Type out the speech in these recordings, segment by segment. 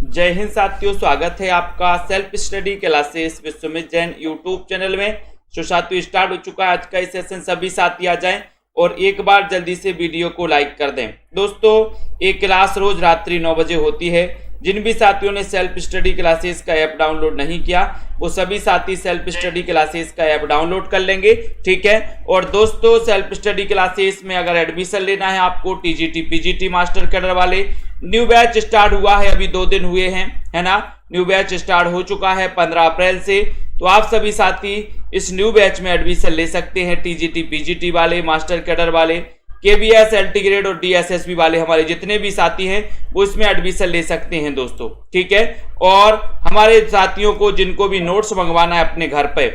जय हिंद साथियों, स्वागत है आपका self study classes Vishwamit Jain YouTube channel में। तो साथियों स्टार्ट हो चुका है आज का सेशन। सभी साथी आ जाएं और एक बार जल्दी से वीडियो को लाइक कर दें। दोस्तों एक क्लास रोज रात्रि 9 बजे होती है। जिन भी साथियों ने सेल्फ स्टडी क्लासेस का ऐप डाउनलोड नहीं किया वो सभी साथी सेल्फ स्टडी क्लासेस का ऐप डाउनलोड कर लेंगे, ठीक है। और दोस्तों सेल्फ स्टडी क्लासेस में अगर एडमिशन लेना है आपको टीजीटी पीजीटी मास्टर कैडर वाले, न्यू बैच स्टार्ट हुआ है, अभी 2 दिन हुए हैं, है ना। न्यू बैच स्टार्ट हो चुका है 15 अप्रैल से। तो आप सभी साथी इस न्यू बैच में एडमिशन ले सकते हैं। टीजीटी पीजीटी वाले, मास्टर कैडर वाले, केबीएस एलटी ग्रेड और डीएसएसबी वाले हमारे जितने भी साथी हैं वो इसमें एडमिशन ले सकते हैं दोस्तों, ठीक है। और हमारे साथियों को जिनको भी नोट्स मंगवाना है अपने घर पे,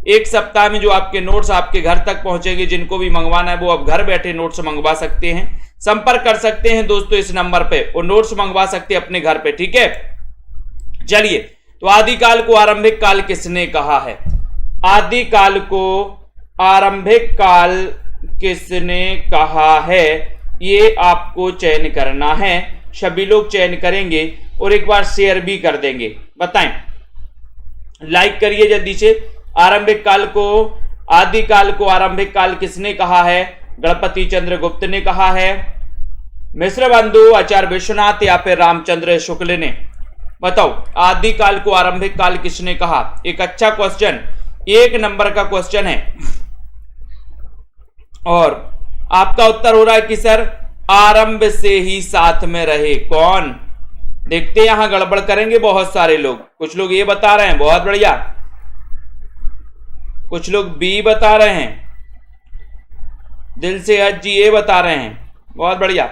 एक सप्ताह में जो आपके नोट्स आपके घर तक पहुंचेंगे, जिनको भी मंगवाना है वो अब घर बैठे नोट्स मंगवा सकते हैं। संपर्क कर सकते हैं दोस्तों इस नंबर पे और नोट्स मंगवा सकते हैं अपने घर पे, ठीक है। चलिए, तो आदिकाल को आरंभिक काल किसने कहा है? आदिकाल को आरंभिक काल किसने कहा है, ये आपको चयन करना है। सभी लोग चयन करेंगे और एक बार शेयर भी कर देंगे। बताएं, लाइक करिए जल्दी से। आरंभिक काल को, आदिकाल को आरंभिक काल किसने कहा है? गणपति चंद्र गुप्त ने कहा है, मिश्र बंधु, आचार्य विश्वनाथ या फिर रामचंद्र शुक्ल ने? बताओ आदिकाल को आरंभिक काल किसने कहा? एक अच्छा क्वेश्चन, 1 नंबर का क्वेश्चन है। और आपका उत्तर हो रहा है कि सर आरंभ से ही साथ में रहे। कौन? देखते हैं, यहां गड़बड़ करेंगे बहुत सारे लोग। कुछ लोग ये बता रहे हैं, बहुत बढ़िया। कुछ लोग बी बता रहे हैं, दिल से हज जी ए बता रहे हैं, बहुत बढ़िया।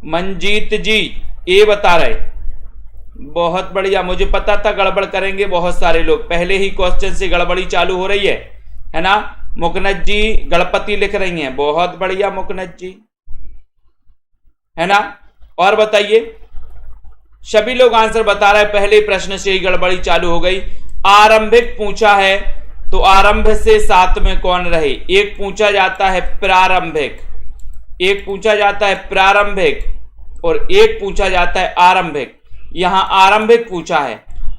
मंजीत जी ए बता रहे, बहुत बढ़िया। मुझे पता था गड़बड़ करेंगे बहुत सारे लोग, पहले ही क्वेश्चन से गड़बड़ी चालू हो रही है ना। मुकनत जी गणपति लिख रही हैं, बहुत बढ़िया मुकनत जी, है ना। और बताइए, सभी लोग आंसर बता रहे हैं, पहले प्रश्न से ही गड़बड़ी चालू हो गई। आरंभिक पूछा है तो आरंभ से साथ में कौन रहे? एक पूछा जाता है प्रारंभिक, एक पूछा जाता है प्रारंभिक और एक पूछा जाता है आरंभिक। यहां आरंभिक पूछा है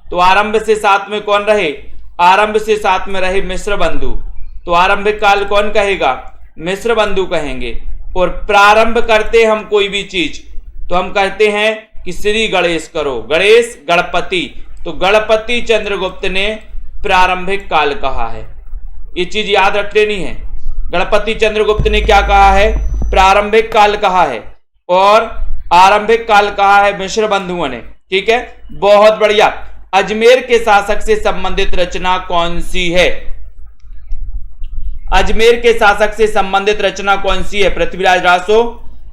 तो आरंभ से साथ में कौन रहे? आरंभ से साथ में रहे मिश्र बंधु। तो आरंभिक काल कौन कहेगा? मिश्र बंधु कहेंगे। और प्रारंभ करते हम कोई भी चीज तो हम कहते हैं कि श्री गणेश करो, गणेश गणपति। तो गणपति चंद्रगुप्त ने प्रारंभिक काल कहा है, ये चीज याद रख लेनी है। गणपति चंद्रगुप्त ने क्या कहा है? प्रारंभिक काल कहा है। और आरंभिक काल कहा है मिश्र बंधुओं ने, ठीक है, बहुत बढ़िया। अजमेर के शासक से संबंधित रचना कौन सी है? अजमेर के शासक से संबंधित रचना कौन सी है? पृथ्वीराज रासो,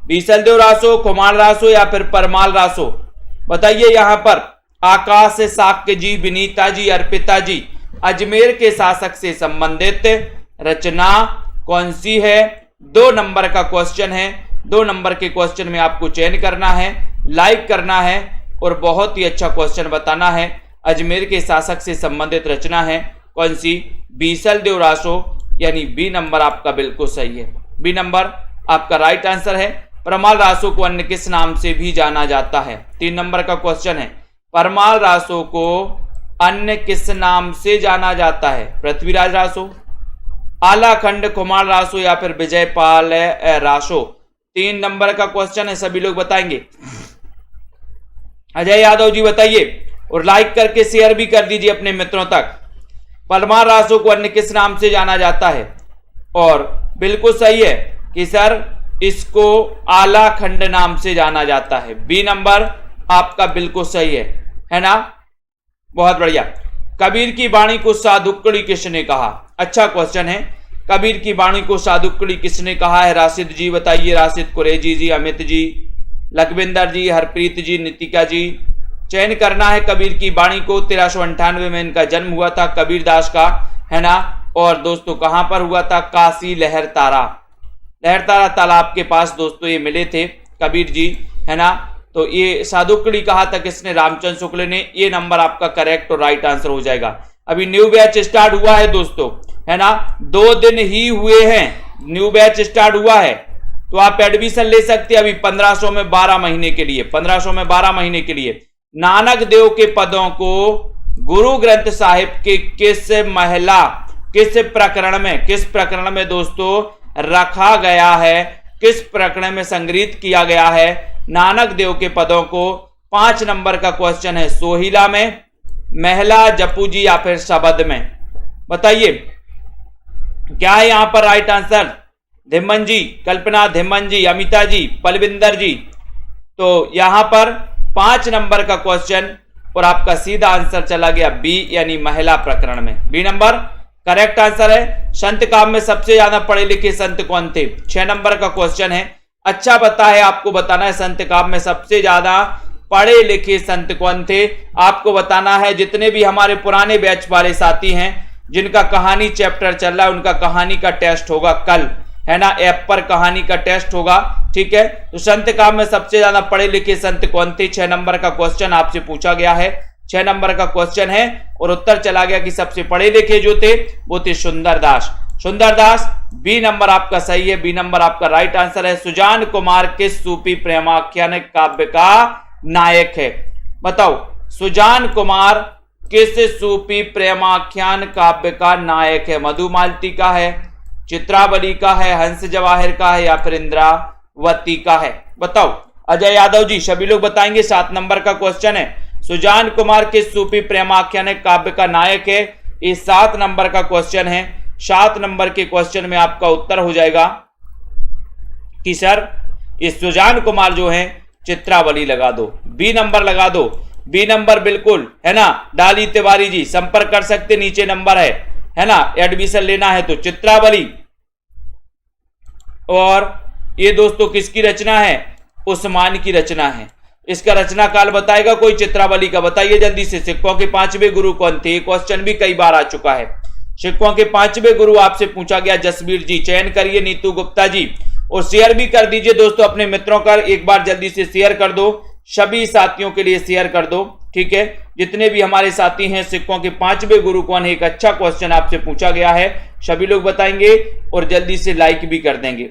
बीसलदेव रासो, खुमार रासो या फिर परमाल रासो? बताइए यहां पर आकाश साक्य जी, विनीता जी, अर्पिता जी, अजमेर के शासक से संबंधित रचना कौन सी है? 2 नंबर का क्वेश्चन है। 2 नंबर के क्वेश्चन में आपको चयन करना है, लाइक करना है और बहुत ही अच्छा क्वेश्चन बताना है। अजमेर के शासक से संबंधित रचना है कौन सी? बीसलदेव रासो, यानी बी नंबर आपका बिल्कुल सही है। बी नंबर आपका राइट आंसर है। परमाल रासो को अन्य किस नाम से भी जाना जाता है? 3 नंबर का क्वेश्चन है, परमाल रासो को अन्य किस नाम से जाना जाता है? पृथ्वीराज रासो, आलाखंड, कुमार रासो या फिर विजयपाल रासो? 3 नंबर का क्वेश्चन है, सभी लोग बताएंगे। अजय यादव जी बताइए और लाइक करके शेयर भी कर दीजिए अपने मित्रों तक। परमाल रासो को अन्य किस नाम से जाना जाता है? और बिल्कुल सही है कि सर इसको आलाखंड नाम से जाना जाता है। बी नंबर आपका बिल्कुल सही है ना, बहुत बढ़िया। कबीर की वाणी को साधुक्कड़ी किसने कहा? अच्छा क्वेश्चन है। कबीर की वाणी को साधुक्कड़ी किसने कहा है? राशिद जी बताइए, राशिद कुरैजी जी, अमित जी, लखविंदर जी, हरप्रीत जी, नितिका जी। चयन करना है कबीर की वाणी को। 1398 में इनका जन्म हुआ था, कबीर दास का, है ना। और दोस्तों कहां पर हुआ था? काशी लहरतारा, लहरतारा तालाब के पास दोस्तों ये मिले थे कबीर जी, है ना। तो ये साधुक्कड़ी कहा था किसने? रामचंद्र शुक्ल ने। ये नंबर आपका करेक्ट और राइट आंसर हो जाएगा। अभी न्यू बैच स्टार्ट हुआ है दोस्तों, है ना, 2 दिन ही हुए हैं, न्यू बैच स्टार्ट हुआ है। तो आप एडमिशन ले सकते हैं अभी 1500 में 12 महीने के लिए, 1500 में 12 महीने के लिए। नानक देव के पदों को गुरु ग्रंथ साहिब के किस प्रकरण में दोस्तों रखा गया है, किस प्रकरण में संग्रहित किया गया है नानक देव के पदों को? 5 नंबर का क्वेश्चन है। सोहिला में, महला, जपूजी या फिर शबद में? बताइए क्या है यहां पर राइट आंसर? धिम्मन जी, कल्पना, धिम्मन जी, अमिता जी, पलविंदर जी। तो यहां पर 5 नंबर का क्वेश्चन और आपका सीधा आंसर चला गया बी, यानी महिला प्रकरण में। बी नंबर करेक्ट आंसर है। संत काव्य में सबसे ज्यादा पढ़े लिखे संत कौन थे? 6 नंबर का क्वेश्चन है। अच्छा पता है, आपको बताना है संत काव्य में सबसे ज्यादा पढ़े लिखे संत कौन थे, आपको बताना है। जितने भी हमारे पुराने बैच वाले साथी हैं जिनका कहानी चैप्टर चल रहा है, उनका कहानी का टेस्ट होगा कल, है ना, ऐप पर कहानी का टेस्ट होगा, ठीक है। तो संत काव्य में सबसे ज्यादा पढ़े लिखे संत कौन थे? 6 नंबर का क्वेश्चन आपसे पूछा गया है, 6 नंबर का क्वेश्चन है और उत्तर चला गया कि सबसे पढ़े लिखे जो थे वो थे सुंदरदास। सुंदरदास, बी नंबर आपका सही है, बी नंबर आपका राइट आंसर है। सुजान कुमार किस सूफी प्रेमाख्यान काव्य का नायक है? बताओ, सुजान कुमार किस सूफी प्रेमाख्यान काव्य का नायक है? मधुमालती का है, चित्रावली का है, हंस जवाहिर का है या फिर इंद्रावती का है? बताओ अजय यादव जी, सभी लोग बताएंगे। 7 नंबर का क्वेश्चन है, सुजान कुमार किस सूफी प्रेमाख्यान काव्य का नायक है? ये 7 नंबर का क्वेश्चन है। 7 नंबर के क्वेश्चन में आपका उत्तर हो जाएगा कि सर ये सुजान कुमार जो है चित्रावली लगा दो, बी नंबर लगा दो, बी नंबर बिल्कुल, है ना। डाली तिवारी जी संपर्क कर सकते, नीचे नंबर है ना, एडमिशन लेना है तो चित्रावली। और ये दोस्तों किसकी रचना है? उस्मान की रचना है। इसका रचना काल बताएगा कोई चित्रावली का? बताइए जल्दी से। सिक्कों के 5वें गुरु कौन थे? क्वेश्चन भी कई बार आ चुका है। सिक्कों के 5वें गुरु आपसे पूछा गया। जसबीर जी चयन करिए, नीतू गुप्ता जी, और शेयर भी कर दीजिए दोस्तों अपने मित्रों का। एक बार जल्दी से शेयर कर दो, सभी साथियों के लिए शेयर कर दो, ठीक है। जितने भी हमारे साथी हैं, सिक्कों के 5वें गुरु कौन है? एक अच्छा क्वेश्चन आपसे पूछा गया है, सभी लोग बताएंगे और जल्दी से लाइक भी कर देंगे।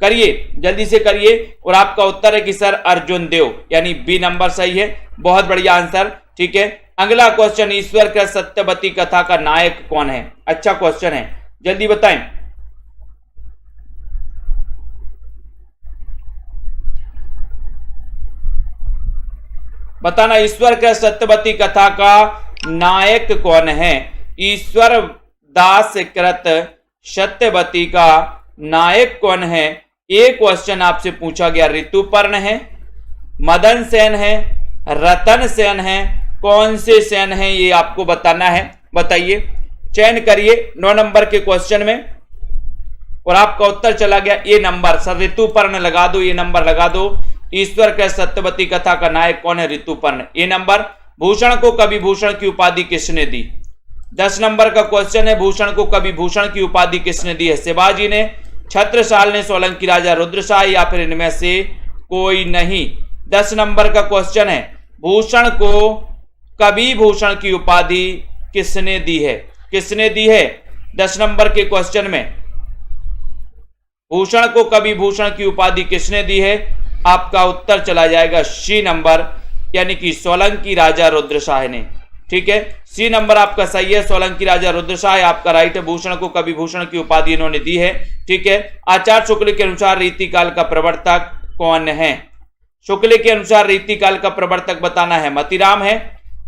करिए, जल्दी से करिए। और आपका उत्तर है कि सर अर्जुन देव, यानी बी नंबर सही है। बहुत बढ़िया आंसर, ठीक है। अगला क्वेश्चन, ईश्वर का सत्यवती कथा का नायक कौन है? अच्छा क्वेश्चन है, जल्दी बताएं। बताना, ईश्वर का सत्यवती कथा का नायक कौन है? ईश्वर दास कृत सत्यवती का नायक कौन है? एक क्वेश्चन आपसे पूछा गया। ऋतुपर्ण है, मदन सेन है, रतन सेन है, कौन से सेन है ये आपको बताना है। बताइए, चयन करिए 9 नंबर के क्वेश्चन में और आपका उत्तर चला गया ए नंबर। सर ऋतुपर्ण लगा दो, ये नंबर लगा दो। ईश्वर के सत्यवती कथा का नायक कौन है? ऋतुपर्ण, ए नंबर। भूषण को कवि भूषण की उपाधि किसने दी? 10 नंबर का क्वेश्चन है, भूषण को कवि भूषण की उपाधि किसने दी है? शिवाजी ने, छत्रसाल ने, सोलंकी राजा रुद्रशाह या फिर इनमें से कोई नहीं। 10 नंबर का क्वेश्चन है, भूषण को कवि भूषण की उपाधि किसने दी है? किसने दी है 10 नंबर के क्वेश्चन में? भूषण को कवि भूषण की उपाधि किसने दी है? आपका उत्तर चला जाएगा सी नंबर, यानी कि सोलंकी राजा रुद्रशाह ने, ठीक है। सी नंबर आपका सही है, सोलंकी राजा रुद्रशाह आपका राइट है। भूषण को कवि भूषण की उपाधि इन्होंने दी है, ठीक है। आचार्य शुक्ल के अनुसार रीतिकाल का प्रवर्तक कौन है? शुक्ल के अनुसार रीतिकाल का प्रवर्तक बताना है। मतीराम है,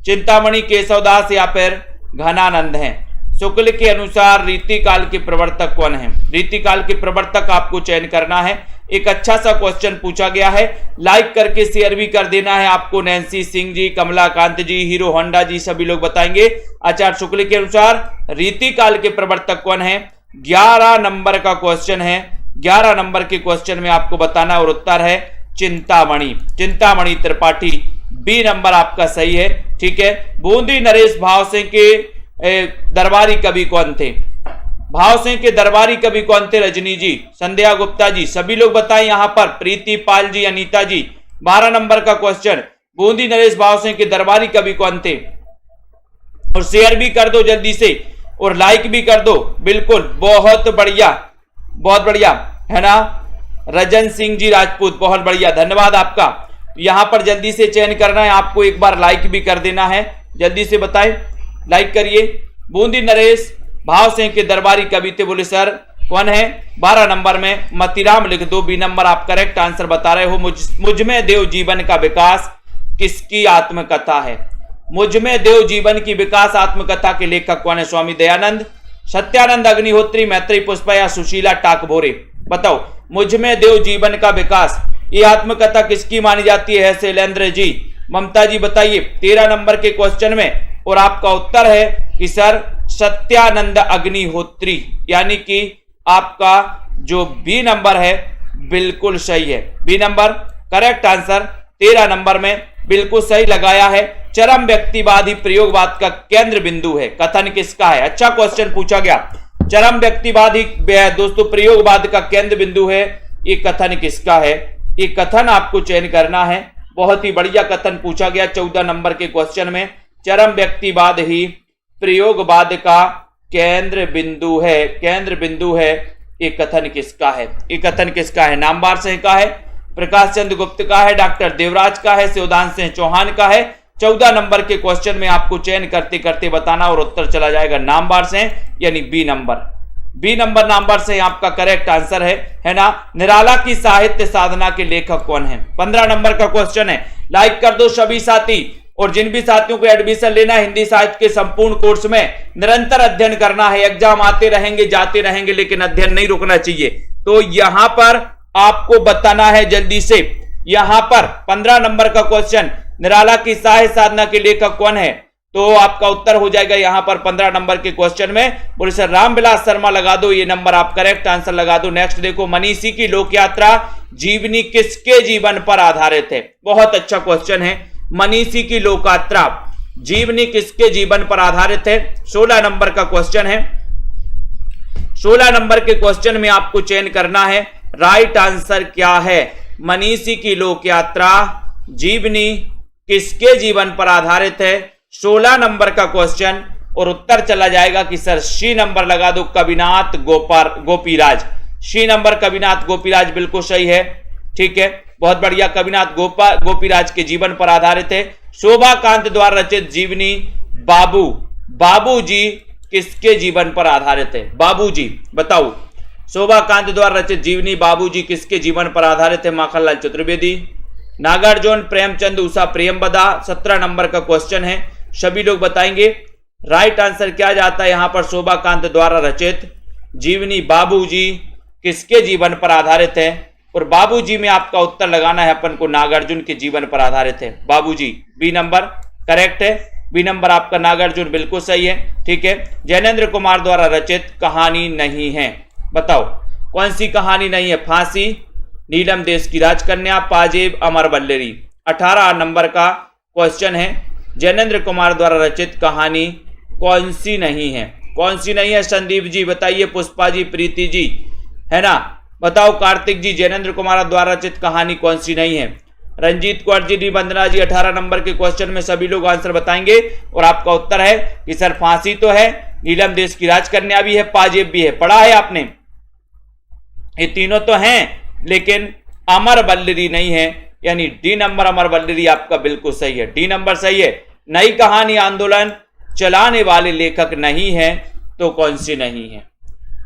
चिंतामणि, केशवदास या फिर घनानंद है? शुक्ल के अनुसार रीतिकाल के प्रवर्तक कौन है? रीतिकाल के प्रवर्तक आपको चयन करना है। एक अच्छा सा क्वेश्चन पूछा गया है, लाइक करके शेयर भी कर देना है आपको। नैन्सी सिंह जी, कमलाकांत जी, हीरो होंडा जी, सभी लोग बताएंगे। आचार्य शुक्ल के अनुसार रीतिकाल के प्रवर्तक कौन है? 11 नंबर का क्वेश्चन है। 11 नंबर के क्वेश्चन में आपको बताना और उत्तर है चिंतामणि, चिंतामणि त्रिपाठी, बी नंबर आपका सही है, ठीक है। बूंदी नरेश भाव सिंह के दरबारी कवि कौन थे? भाव सिंह के दरबारी कवि कौन थे? रजनी जी, संध्या गुप्ता जी, सभी लोग बताएं यहां पर। प्रीति पाल जी, अनीता जी। 12 नंबर का क्वेश्चन, बूंदी नरेश भाव सिंह के दरबारी कवि कौन थे? और शेयर भी कर दो जल्दी से और लाइक भी कर दो, बिल्कुल, बहुत बढ़िया, बहुत बढ़िया, है ना। रजन सिंह जी राजपूत, बहुत बढ़िया, धन्यवाद आपका। यहां पर जल्दी से चयन करना है आपको, एक बार लाइक भी कर देना है, जल्दी से बताएं, लाइक करिए। बूंदी नरेश भाव सिंह के दरबारी कवि थे, बोले सर कौन है? 12 नंबर में मतीराम लिख दो, बी नंबर आप करेक्ट आंसर बता रहे हो। मुझमें देव जीवन का विकास किसकी आत्मकथा है? मुझमें देव जीवन की विकास आत्मकथा के लेखक कौन है? स्वामी दयानंद, सत्यानंद अग्निहोत्री, मैत्री पुष्पा या सुशीला टाकभोरे? बताओ, मुझमें देव जीवन का विकास, ये आत्मकथा किसकी मानी जाती है? शैलेंद्र जी। ममता जी बताइए 13 नंबर के क्वेश्चन में, और आपका उत्तर है कि सर सत्यानंद अग्निहोत्री, यानी कि आपका जो बी नंबर है बिल्कुल सही है। B number correct answer 13 number में बिल्कुल सही लगाया है। चरम व्यक्तिवादी प्रयोगवाद का केंद्र बिंदु है, कथन किसका है? अच्छा क्वेश्चन पूछा गया। चरम व्यक्तिवादी दोस्तों प्रयोगवाद का केंद्र बिंदु है, ये कथन किसका है? ये कथन आपको चयन करना है। बहुत ही बढ़िया कथन पूछा गया 14 नंबर के क्वेश्चन में। चरम व्यक्तिवाद ही प्रयोगवाद का केंद्र बिंदु है, केंद्र बिंदु है। ये कथन किसका है? ये कथन किसका है? नामवार सिंह का है, प्रकाश चंद्र गुप्त का है, डॉक्टर देवराज का है, शिवदान सिंह चौहान का है। 14 नंबर के क्वेश्चन में आपको चयन करते करते बताना और उत्तर चला जाएगा नामवार सिंह, यानी B number. B number Namvar Singh आपका करेक्ट आंसर है ना। निराला की साहित्य साधना के लेखक कौन है? 15 नंबर का क्वेश्चन है। लाइक कर दो सभी साथी, और जिन भी साथियों को एडमिशन लेना है हिंदी साहित्य के संपूर्ण कोर्स में, निरंतर अध्ययन करना है। एग्जाम आते रहेंगे जाते रहेंगे, लेकिन अध्ययन नहीं रुकना चाहिए। तो यहां पर आपको बताना है जल्दी से, यहां पर 15 नंबर का क्वेश्चन, निराला की साहित्य साधना के लेखक कौन है? तो आपका उत्तर हो जाएगा यहां पर 15 नंबर के क्वेश्चन में, बोले सर रामविलास शर्मा लगा दो, ये नंबर आप करेक्ट आंसर लगा दो। नेक्स्ट देखो, मनीषी की लोक यात्रा जीवनी किसके जीवन पर आधारित है? बहुत अच्छा क्वेश्चन है। मनीषी की लोक यात्रा जीवनी किसके जीवन पर आधारित है? 16 नंबर का क्वेश्चन है। 16 नंबर के क्वेश्चन में आपको चयन करना है, राइट आंसर क्या है? मनीषी की लोक यात्रा जीवनी किसके जीवन पर आधारित है? 16 नंबर का क्वेश्चन, और उत्तर चला जाएगा कि सर सी नंबर लगा दो, कविनाथ गोपीराज। सी नंबर कविनाथ गोपीराज बिल्कुल सही है, ठीक है, बहुत बढ़िया। कविनाथ गोपीराज के जीवन पर आधारित है। शोभाकांत द्वारा रचित जीवनी बाबूजी किसके जीवन पर आधारित है? बाबूजी बताओ, शोभाकांत द्वारा रचित जीवनी बाबूजी किसके जीवन पर आधारित है? माखनलाल चतुर्वेदी, नागार्जुन, प्रेमचंद, उषा प्रेमबदा। 17 नंबर का क्वेश्चन है, सभी लोग बताएंगे राइट आंसर क्या जाता है यहां पर? शोभाकांत द्वारा रचित जीवनी बाबूजी किसके जीवन पर आधारित है? और बाबूजी में आपका उत्तर लगाना है अपन को, नागार्जुन के जीवन पर आधारित है बाबूजी। बी नंबर करेक्ट है, बी नंबर आपका नागार्जुन बिल्कुल सही है, ठीक है। जैनेन्द्र कुमार द्वारा रचित कहानी नहीं है, बताओ कौन सी कहानी नहीं है? फांसी, नीलम देश की राजकन्या, पाजेब, अमर वल्लरी। 18 नंबर का क्वेश्चन है, जैनेन्द्र कुमार द्वारा रचित कहानी कौन सी नहीं है? कौन सी नहीं है? संदीप जी बताइए, पुष्पा जी, प्रीति जी, है ना, बताओ कार्तिक जी, जैनेन्द्र कुमार द्वारा रचित कहानी कौन सी नहीं है? रंजीत कौर जी, वंदना जी। 18 नंबर के क्वेश्चन में सभी लोग आंसर बताएंगे, और आपका उत्तर है कि सर फांसी तो है, नीलम देश की राजकन्या भी है, पाजेब भी है। पढ़ा है आपने, ये तीनों तो हैं, लेकिन अमर वल्लरी नहीं है, यानी डी नंबर अमर वल्लरी आपका बिल्कुल सही है, डी नंबर सही है। नई कहानी आंदोलन चलाने वाले लेखक नहीं है, तो कौन सी नहीं है?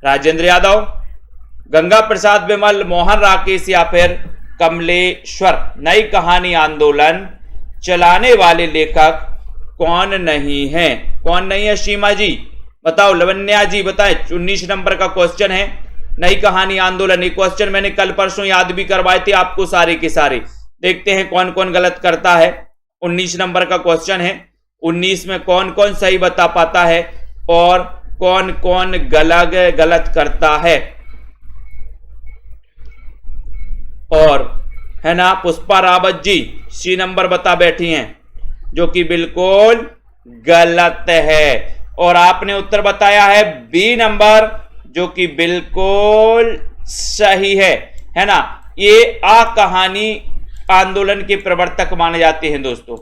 राजेंद्र यादव, गंगा प्रसाद बिमल, मोहन राकेश या फिर कमलेश्वर। नई कहानी आंदोलन चलाने वाले लेखक कौन नहीं है? कौन नहीं है? सीमा जी बताओ, लवन्या जी बताएं। 19 नंबर का क्वेश्चन है, नई कहानी आंदोलन। ये क्वेश्चन मैंने कल परसों याद भी करवाए थे आपको सारे के सारे। देखते हैं कौन कौन गलत करता है। 19 नंबर का क्वेश्चन है, 19 में कौन कौन सही बता पाता है और कौन कौन गलत करता है। और है ना, पुष्पा रावत जी सी नंबर बता बैठी हैं, जो कि बिल्कुल गलत है। और आपने उत्तर बताया है बी नंबर, जो कि बिल्कुल सही है ना। ये आ कहानी आंदोलन के प्रवर्तक माने जाते हैं दोस्तों।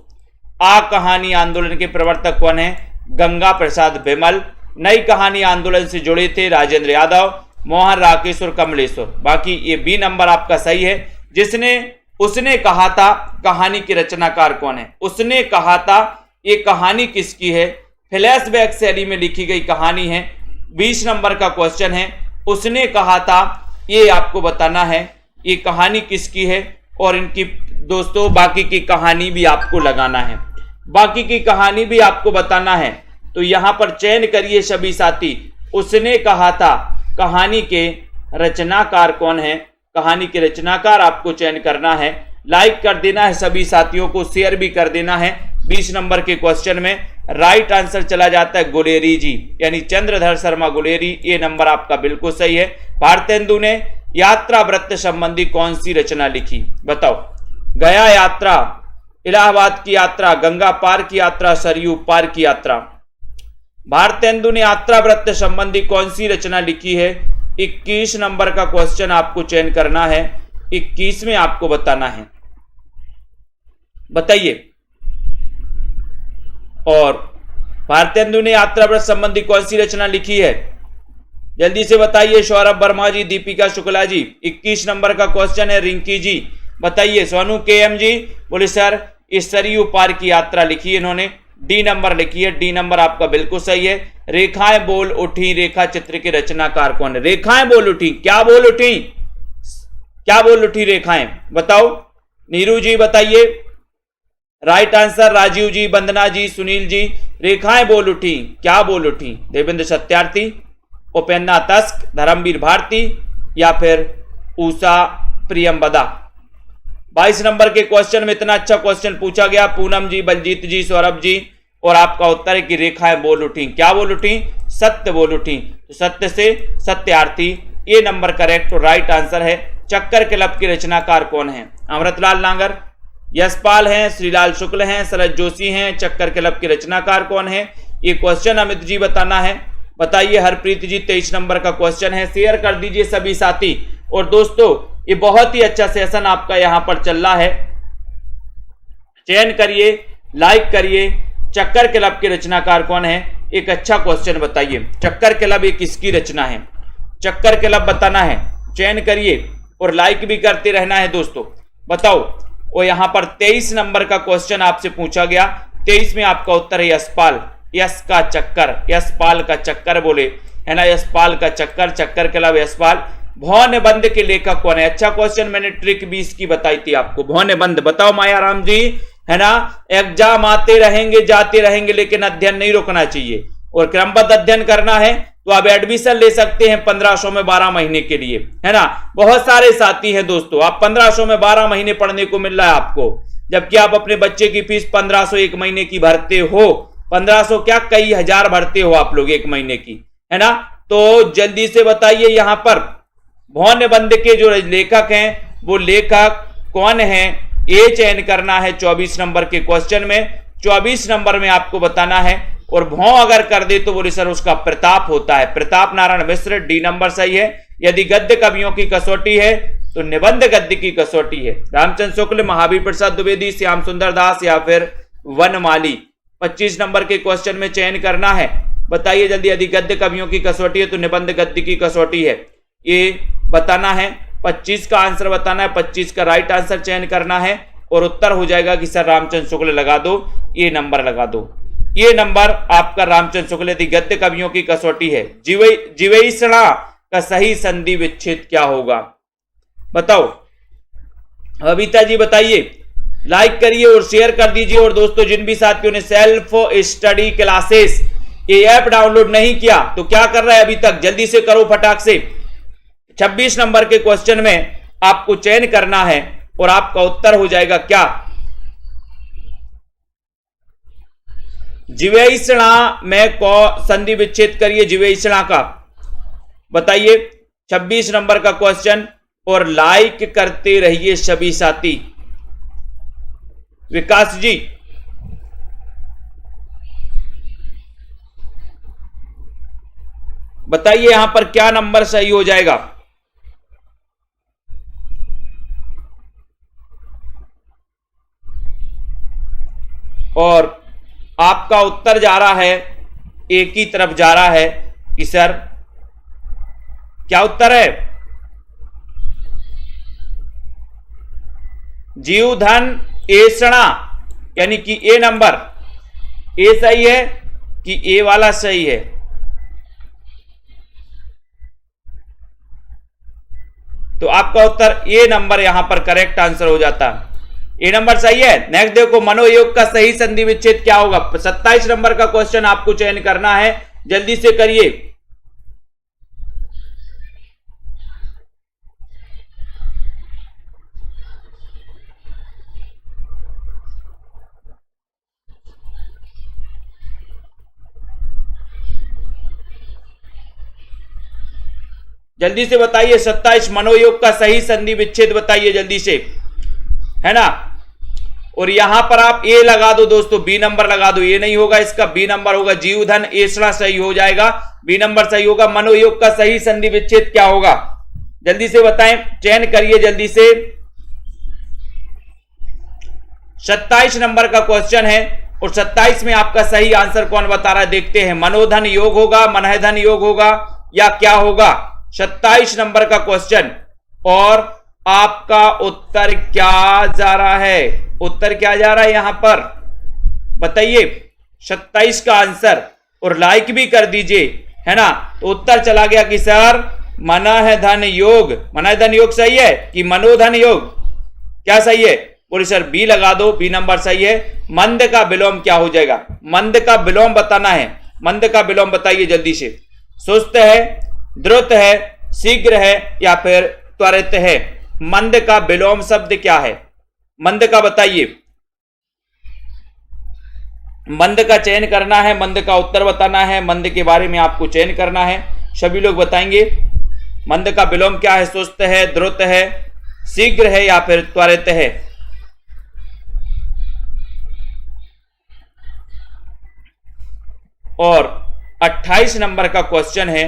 आ कहानी आंदोलन के प्रवर्तक कौन है? गंगा प्रसाद बिमल। नई कहानी आंदोलन से जुड़े थे राजेंद्र यादव, मोहन राकेश और कमलेश्वर। बाकी ये बी नंबर आपका सही है। जिसने उसने कहा था कहानी के रचनाकार कौन है? उसने कहा था ये कहानी किसकी है? फ्लैशबैक शैली में लिखी गई कहानी है। 20 नंबर का क्वेश्चन है। उसने कहा था, ये आपको बताना है ये कहानी किसकी है, और इनकी दोस्तों बाकी की कहानी भी आपको लगाना है, बाकी की कहानी भी आपको बताना है। तो यहां पर चयन करिए सभी साथी। उसने कहा था कहानी के रचनाकार कौन है? कहानी के रचनाकार आपको चयन करना है। लाइक कर देना है सभी साथियों को, शेयर भी कर देना है। 20 नंबर के क्वेश्चन में राइट आंसर चला जाता है गुलेरी जी, यानी चंद्रधर शर्मा गुलेरी। ये नंबर आपका बिल्कुल सही है। भारतेंदु ने यात्रा वृत्त संबंधी कौन सी रचना लिखी? बताओ। गया यात्रा, इलाहाबाद की यात्रा, गंगा पार की यात्रा, सरयू पार की यात्रा। भारतेंदु ने यात्रा वृत्त संबंधी कौन सी रचना लिखी है? 21 नंबर का क्वेश्चन आपको चयन करना है। 21 में आपको बताना है, बताइए। और भारतेंदु ने यात्रा वृत्त संबंधी कौन सी रचना लिखी है? जल्दी से बताइए। सौरभ वर्मा जी, दीपिका शुक्ला जी। 21 नंबर का क्वेश्चन है। रिंकी जी बताइए। सोनू के एम जी बोले सर इस सरयू पार की यात्रा लिखी है इन्होंने। डी नंबर लिखी है। डी नंबर आपका बिल्कुल सही है। रेखाएं बोल उठी, रेखा चित्र के रचनाकार कौन है? रेखाएं बोल उठी, क्या बोल उठी? क्या बोल उठी रेखाएं? बताओ। नीरू जी बताइए। राइट आंसर राजीव जी, वंदना जी, सुनील जी। रेखाएं बोल उठी, क्या बोल उठी? देवेंद्र सत्यार्थी, उपेंद्र तस्क, धर्मवीर भारती या फिर उषा प्रियमबदा। 22 नंबर के क्वेश्चन में इतना अच्छा क्वेश्चन पूछा गया। पूनम जी, बलजीत जी, सौरभ जी, और आपका उत्तर है कि रेखाएं बोल उठी। क्या बोल उठी? सत्य बोल उठी। तो सत्य से सत्यार्थी, ये नंबर करेक्ट और राइट आंसर है। चक्कर क्लब के रचनाकार कौन है? अमृतलाल नागर, यशपाल हैं, श्रीलाल शुक्ल हैं, शरद जोशी हैं। चक्कर क्लब के रचनाकार कौन है? ये क्वेश्चन अमित जी बताना है। बताइए। हरप्रीत जी 23 नंबर का क्वेश्चन है। शेयर कर दीजिए सभी साथी। और दोस्तों ये बहुत ही अच्छा सेशन आपका यहां पर चल रहा है। चयन करिए, लाइक करिए। चक्कर क्लब के रचनाकार कौन है? एक अच्छा क्वेश्चन बताइए। चक्कर क्लब ये किसकी रचना है? चक्कर क्लब बताना है। चयन करिए और लाइक भी करते रहना है दोस्तों। बताओ। और यहां पर 23 नंबर का क्वेश्चन आपसे पूछा गया। 23 में आपका उत्तर है यशपाल। यश का चक्कर, यशपाल का चक्कर बोले, है ना? यशपाल का चक्कर, चक्कर क्लब यशपाल। भौनबंद के लेखक कौन है? अच्छा क्वेश्चन, मैंने ट्रिक 20 की बताई थी आपको। भौनबंद बताओ मायाराम जी, है ना? एग्जाम आते रहेंगे जाते रहेंगे, लेकिन अध्ययन नहीं रुकना चाहिए और क्रमबद्ध अध्ययन करना है। तो आप एडमिशन ले सकते हैं 1500 में 12 महीने के लिए, है ना? बहुत सारे साथी हैं दोस्तों। आप 1500 में 12 महीने पढ़ने को मिल रहा है आपको, जबकि आप अपने बच्चे की फीस 1500 एक महीने की भरते हो। 1500 क्या, कई हजार भरते हो आप लोग एक महीने की, है ना? तो जल्दी से बताइए यहां पर भौनबंद के जो लेखक हैं वो लेखक कौन है? ये चयन करना है 24 नंबर के क्वेश्चन में। 24 नंबर में आपको बताना है। और भौ अगर कर दे तो बोले सर उसका प्रताप होता है, प्रताप नारायण मिश्र। डी नंबर सही है। यदि गद्य कवियों की कसौटी है तो निबंध गद्य की कसौटी है। रामचंद्र शुक्ल, महावीर प्रसाद द्विवेदी, श्याम सुंदर दास या फिर वनमाली। 25 नंबर के क्वेश्चन में चयन करना है। बताइए जल्दी। यदि गद्य कवियों की कसौटी है तो निबंध गद्य की कसौटी है, ये बताना है। 25 का आंसर बताना है। 25 का राइट आंसर चयन करना है और उत्तर हो जाएगा कि सर रामचंद्र शुक्ल लगा दो, ये नंबर लगा दो। ये नंबर आपका रामचंद्र शुक्ल यदि गद्य कवियों की कसौटी है। जीवेषणा का सही संधि विच्छेद क्या होगा? बताओ। बबीता जी बताइए। लाइक करिए और शेयर कर दीजिए। और दोस्तों जिन भी साथियों ने सेल्फ स्टडी क्लासेस ये ऐप डाउनलोड नहीं किया तो क्या कर रहा है अभी तक, जल्दी से करो फटाक से। 26 नंबर के क्वेश्चन में आपको चयन करना है और आपका उत्तर हो जाएगा क्या? जीवेषणा में संधि विच्छेद करिए जीवेषणा का, बताइए। 26 नंबर का क्वेश्चन। और लाइक करते रहिए सभी साथी। विकास जी बताइए यहां पर क्या नंबर सही हो जाएगा? और आपका उत्तर जा रहा है एक ही तरफ जा रहा है कि सर क्या उत्तर है? जीवधन एषणा, यानी कि ए नंबर, ए सही है कि ए वाला सही है? तो आपका उत्तर ए नंबर यहां पर करेक्ट आंसर हो जाता। ए नंबर सही है। नेक्स्ट देखो, मनोयोग का सही संधि विच्छेद क्या होगा? 27 नंबर का क्वेश्चन आपको चयन करना है, जल्दी से करिए। जल्दी से बताइए, 27 मनोयोग का सही संधि विच्छेद बताइए जल्दी से, है ना। और यहां पर आप ए लगा दो दोस्तों, बी नंबर लगा दो, ये नहीं होगा, इसका बी नंबर होगा। जीवधन एषणा सही हो जाएगा, बी नंबर सही होगा। मनोयोग का सही संधि विच्छेद क्या होगा? जल्दी से बताएं, चयन करिए जल्दी से। 27 नंबर का क्वेश्चन है और 27 में आपका सही आंसर कौन बता रहा है, देखते हैं। मनोधन योग होगा, मनहधन योग होगा, या क्या होगा? 27 नंबर का क्वेश्चन, और आपका उत्तर क्या जा रहा है? उत्तर क्या जा रहा है यहां पर बताइए, 27 का आंसर, और लाइक भी कर दीजिए, है ना। तो उत्तर चला गया कि सर मनहधन योग। मनहधन योग सही है कि मनोधन योग? क्या सही है? बोले सर बी लगा दो, बी नंबर सही है। मंद का विलोम क्या हो जाएगा? मंद का विलोम बताना है, मंद का विलोम बताइए जल्दी से। सुस्त है, द्रुत है, शीघ्र है, या फिर त्वरित है? मंद का विलोम शब्द क्या है? मंद का बताइए। मंद का चयन करना है, मंद का उत्तर बताना है, मंद के बारे में आपको चयन करना है। सभी लोग बताएंगे मंद का विलोम क्या है? सुस्त है, द्रुत है, शीघ्र है, या फिर त्वरित है? और 28 नंबर का क्वेश्चन है,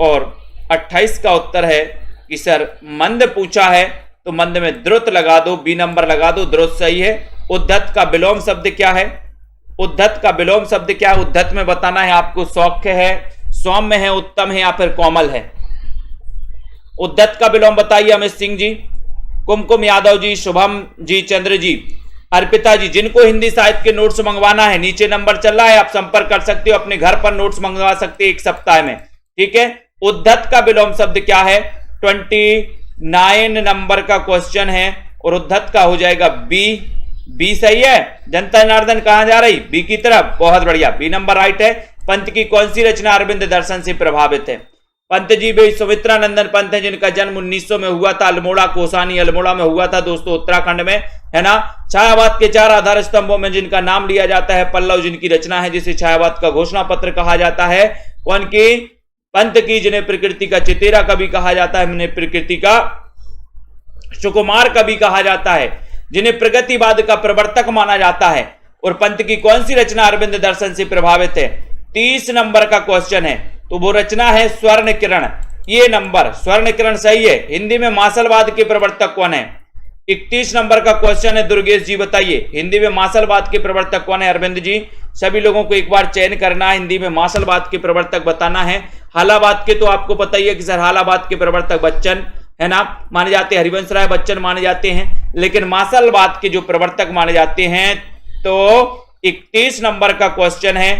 और 28 का उत्तर है कि सर मंद पूछा है तो मंद में द्रुत लगा दो, बी नंबर लगा दो, द्रुत सही है। उद्धत का विलोम शब्द क्या है? उद्धत का विलोम शब्द क्या है? उद्धत में बताना है आपको। सौख्य है, सौम्य है, उत्तम है, या फिर कोमल है? उद्धत का विलोम बताइए अमित सिंह जी, कुमकुम यादव जी, शुभम जी, चंद्र जी, अर्पिता जी। जिनको हिंदी साहित्य के नोट्स मंगवाना है, नीचे नंबर चल रहा है, आप संपर्क कर सकते हो, अपने घर पर नोट्स मंगवा सकते हैं 1 सप्ताह में, ठीक है। उद्धत का विलोम शब्द क्या है? 29 नंबर का क्वेश्चन है, और उद्धत का हो जाएगा बी। बी सही है। जनता जनार्दन कहां जा रही? बी की तरफ, बहुत बढ़िया, बी नंबर राइट है। पंत की कौन सी रचना अरविंद दर्शन से प्रभावित है? पंत जी भाई सुमित्रानंदन पंत है, जिनका जन्म 1900 में हुआ था, अल्मोड़ा कोसानी अल्मोड़ा में हुआ था दोस्तों, उत्तराखंड में, है ना। छायावाद के 4 आधार स्तंभों में जिनका नाम लिया जाता है, पल्लव जिनकी रचना है, जिसे छायावाद का घोषणा पत्र कहा जाता है। कौन की? पंत की, जिन्हें प्रकृति का चितेरा कवि कहा जाता है, जिन्हें प्रकृति का सुकुमार कवि कहा जाता है, जिन्हें प्रगतिवाद का प्रवर्तक माना जाता है। और पंत की कौन सी रचना अरविंद दर्शन से प्रभावित है? 30 नंबर का क्वेश्चन है, तो वो रचना है स्वर्ण किरण। ये नंबर स्वर्ण किरण सही है। हिंदी में मार्शलवाद के प्रवर्तक कौन है? 31 नंबर का क्वेश्चन है, दुर्गेश जी बताइए, हिंदी में मार्शलवाद के प्रवर्तक कौन है? अरविंद जी। सभी लोगों को एक बार चयन करना है, हिंदी में मार्शलवाद के प्रवर्तक बताना है। हालाबाद के तो आपको पता ही है कि सर हालाबाद के प्रवर्तक बच्चन, है ना, माने जाते हैं, हरिवंश राय बच्चन माने जाते हैं, लेकिन मार्शलवाद के जो प्रवर्तक माने जाते हैं, तो 31 नंबर का क्वेश्चन है,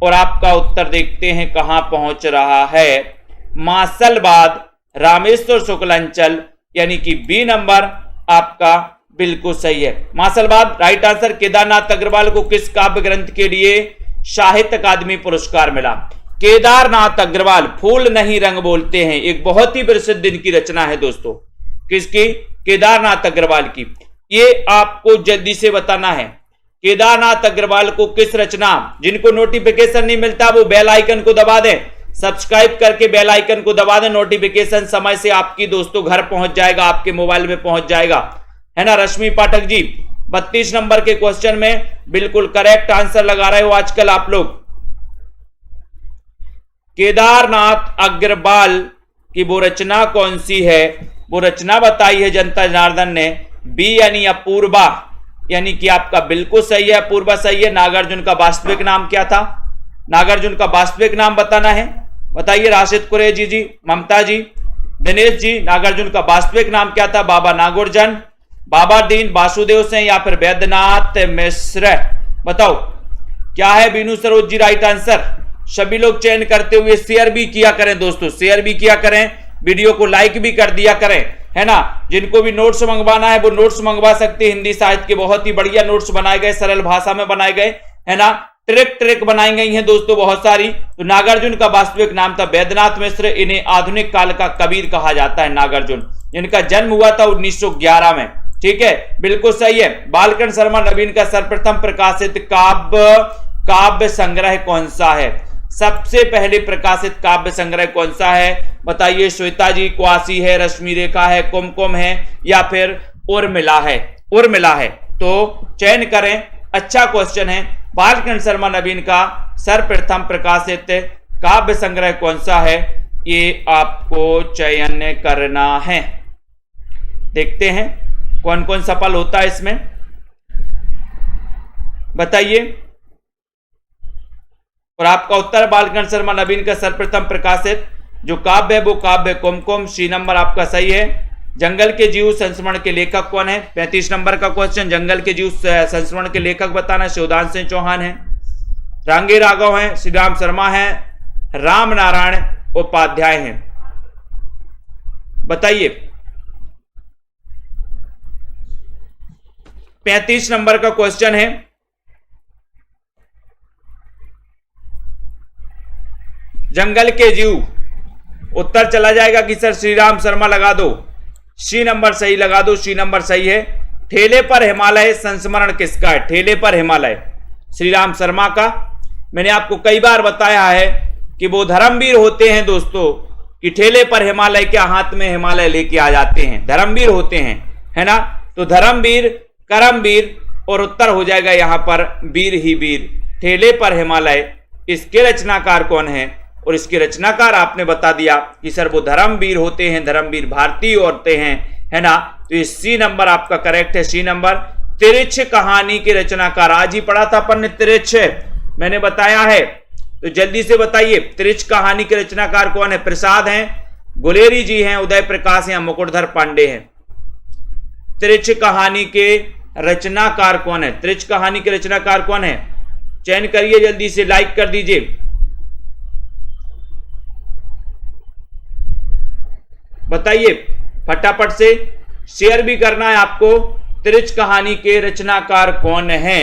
और आपका उत्तर देखते हैं कहां पहुंच रहा है। मार्शलवाद, रामेश्वर शुक्लांचल, यानी कि बी नंबर आपका बिल्कुल सही है। मार्शलवाद राइट आंसर। केदारनाथ अग्रवाल को किस काव्य ग्रंथ के लिए साहित्य अकादमी पुरस्कार मिला? केदारनाथ अग्रवाल, फूल नहीं रंग बोलते हैं, एक बहुत ही प्रसिद्ध इनकी रचना है दोस्तों। किसकी? केदारनाथ अग्रवाल की। ये आपको जल्दी से बताना है, केदारनाथ अग्रवाल को किस रचना। जिनको नोटिफिकेशन नहीं मिलता वो बेल आइकन को दबा दें, सब्सक्राइब करके बेल आइकन को दबा दें, नोटिफिकेशन समय से आपकी दोस्तों घर पहुंच जाएगा, आपके मोबाइल में पहुंच जाएगा, है ना। रश्मि पाठक जी 32 नंबर के क्वेश्चन में बिल्कुल करेक्ट आंसर लगा रहे हो आजकल आप लोग। केदारनाथ अग्रवाल की वो रचना कौन सी है? वो रचना बताई है जनता जनार्दन ने, बी यानी अपूर्वा, यानी कि आपका बिल्कुल सही है, अपूर्वा सही है। नागार्जुन का वास्तविक नाम क्या था? नागार्जुन का वास्तविक नाम बताना है, बताइए। राशिद कुरैशी जी, ममता जी, दिनेश जी, नागार्जुन का वास्तविक नाम क्या था? बाबा नागोर्जन। बाबा दीन वासुदेव से या फिर वैद्यनाथ मिश्र? बताओ क्या है बीनू सरोज जी राइट आंसर? सभी लोग चयन करते हुए शेयर भी किया करें दोस्तों, शेयर भी किया करें, वीडियो को लाइक भी कर दिया करें, है ना। जिनको भी नोट्स मंगवाना है वो नोट्स मंगवा सकते हैं। हिंदी साहित्य के बहुत ही बढ़िया नोट्स बनाए गए, सरल भाषा में बनाए गए, है ना। ट्रिक बनाई गई हैं दोस्तों बहुत सारी। तो नागार्जुन का वास्तविक नाम था वैद्यनाथ मिश्र। इन्हें आधुनिक काल का कबीर कहा जाता है नागार्जुन। इनका जन्म हुआ था 1911 में, ठीक है, बिल्कुल सही है। बालकृष्ण शर्मा नवीन का सर्वप्रथम प्रकाशित काव्य संग्रह कौन सा है? सबसे पहले प्रकाशित काव्य संग्रह कौन सा है बताइए? श्वेता जी, क्वासी है, रश्मि रेखा है, कुमकुम है या फिर उर्मिला है? उर्मिला है, तो चयन करें। अच्छा क्वेश्चन है। बालकृष्ण शर्मा नवीन का सर्वप्रथम प्रकाशित काव्य संग्रह कौन सा है, ये आपको चयन करना है। देखते हैं कौन कौन सफल होता है इसमें, बताइए। और आपका उत्तर बालकृष्ण शर्मा नवीन का सर्वप्रथम प्रकाशित जो काव्य है वो काव्य कुमकुम। सी नंबर आपका सही है। जंगल के जीव संस्मरण के लेखक कौन है? 35 नंबर का क्वेश्चन। जंगल के जीव संस्मरण के लेखक बताना। शिवदान सिंह चौहान है, रांगे राघव हैं, श्री राम शर्मा है, राम नारायण उपाध्याय हैं। बताइए 35 नंबर का क्वेश्चन है। जंगल के जीव, उत्तर चला जाएगा कि सर श्री राम शर्मा लगा दो। सी नंबर सही लगा दो, सी नंबर सही है। ठेले पर हिमालय संस्मरण किसका है? ठेले पर हिमालय श्री राम शर्मा का। मैंने आपको कई बार बताया है कि वो धर्मवीर होते हैं दोस्तों, कि ठेले पर हिमालय के हाथ में हिमालय लेके आ जाते हैं, धर्मवीर होते हैं, है ना। तो धर्मवीर, करमवीर और उत्तर हो जाएगा यहां पर वीर ही वीर। ठेले पर हिमालय, इसके रचनाकार कौन है? और इसके रचनाकार आपने बता दिया कि सर वो धर्मवीर होते हैं, धर्मवीर भारतीय औरतें हैं, है ना। तो ये सी नंबर आपका करेक्ट है, सी नंबर। तिरछ कहानी के रचनाकार, आज ही पढ़ा था अपन ने तिरछ, मैंने बताया है, तो जल्दी से बताइए तिरछ कहानी के रचनाकार कौन है? प्रसाद हैं, गुलेरी जी हैं, उदय प्रकाश हैं, मुकुटधर पांडे हैं। तिरछ कहानी के रचनाकार कौन है? तिरछ कहानी के रचनाकार कौन है? चयन करिए जल्दी से, लाइक कर दीजिए, बताइए फटाफट से, शेयर भी करना है आपको। तिरछ कहानी के रचनाकार कौन है?